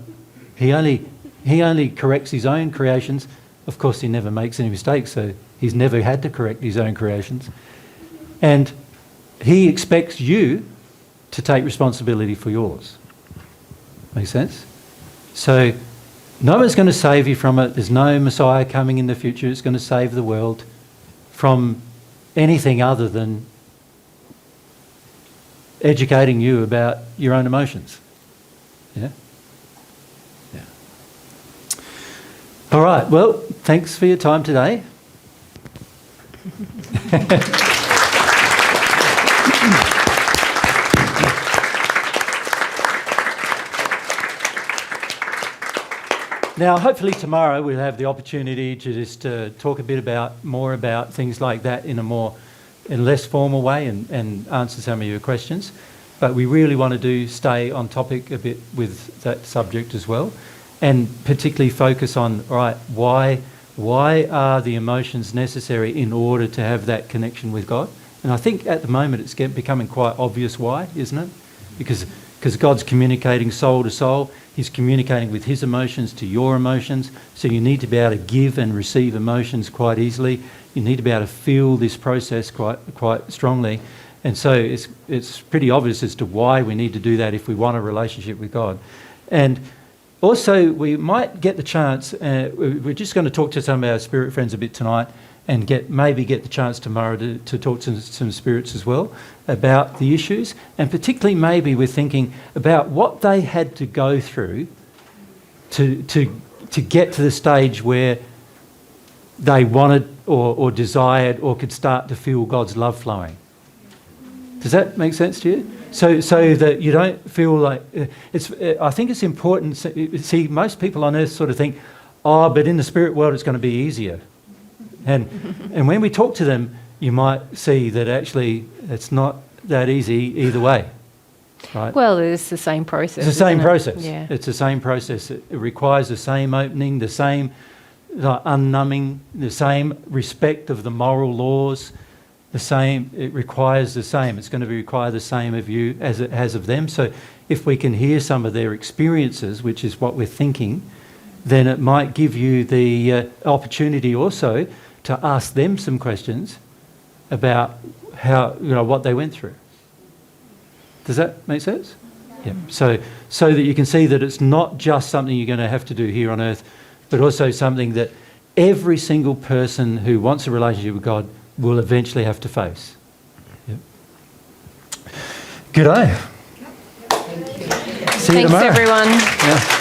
B: He only corrects his own creations. Of course, he never makes any mistakes, so he's never had to correct his own creations. And he expects you to take responsibility for yours. Make sense? So no one's going to save you from it. There's no Messiah coming in the future that's going to save the world from anything other than educating you about your own emotions. Yeah? Yeah. All right. Well, thanks for your time today. Now, hopefully tomorrow we'll have the opportunity to just talk a bit more about things like that in a less formal way and answer some of your questions. But we really want to stay on topic a bit with that subject as well, and particularly focus on, all right, why are the emotions necessary in order to have that connection with God? And I think at the moment it's becoming quite obvious why, isn't it? Because because God's communicating soul to soul. He's communicating with his emotions to your emotions. So you need to be able to give and receive emotions quite easily. You need to be able to feel this process quite strongly. And so it's pretty obvious as to why we need to do that if we want a relationship with God. And also, we might get the chance, we're just going to talk to some of our spirit friends a bit tonight, and maybe get the chance tomorrow to talk to some spirits as well about the issues. And particularly maybe we're thinking about what they had to go through to get to the stage where they wanted or desired or could start to feel God's love flowing. Does that make sense to you? So that you don't feel like... I think it's important... See, most people on earth sort of think, oh, but in the spirit world it's going to be easier. And when we talk to them, you might see that actually it's not that easy either way. Right?
A: Well, it's the same process.
B: It's the same process.
A: Yeah.
B: It's the same process. It requires the same opening, the same unnumbing, the same respect of the moral laws. It requires the same. It's going to require the same of you as it has of them. So if we can hear some of their experiences, which is what we're thinking, then it might give you the opportunity also to ask them some questions about what they went through. Does that make sense? Yeah. So that you can see that it's not just something you're going to have to do here on earth, but also something that every single person who wants a relationship with God will eventually have to face. Yep. Good day. See you tomorrow.
A: Thanks, everyone.
B: Yeah.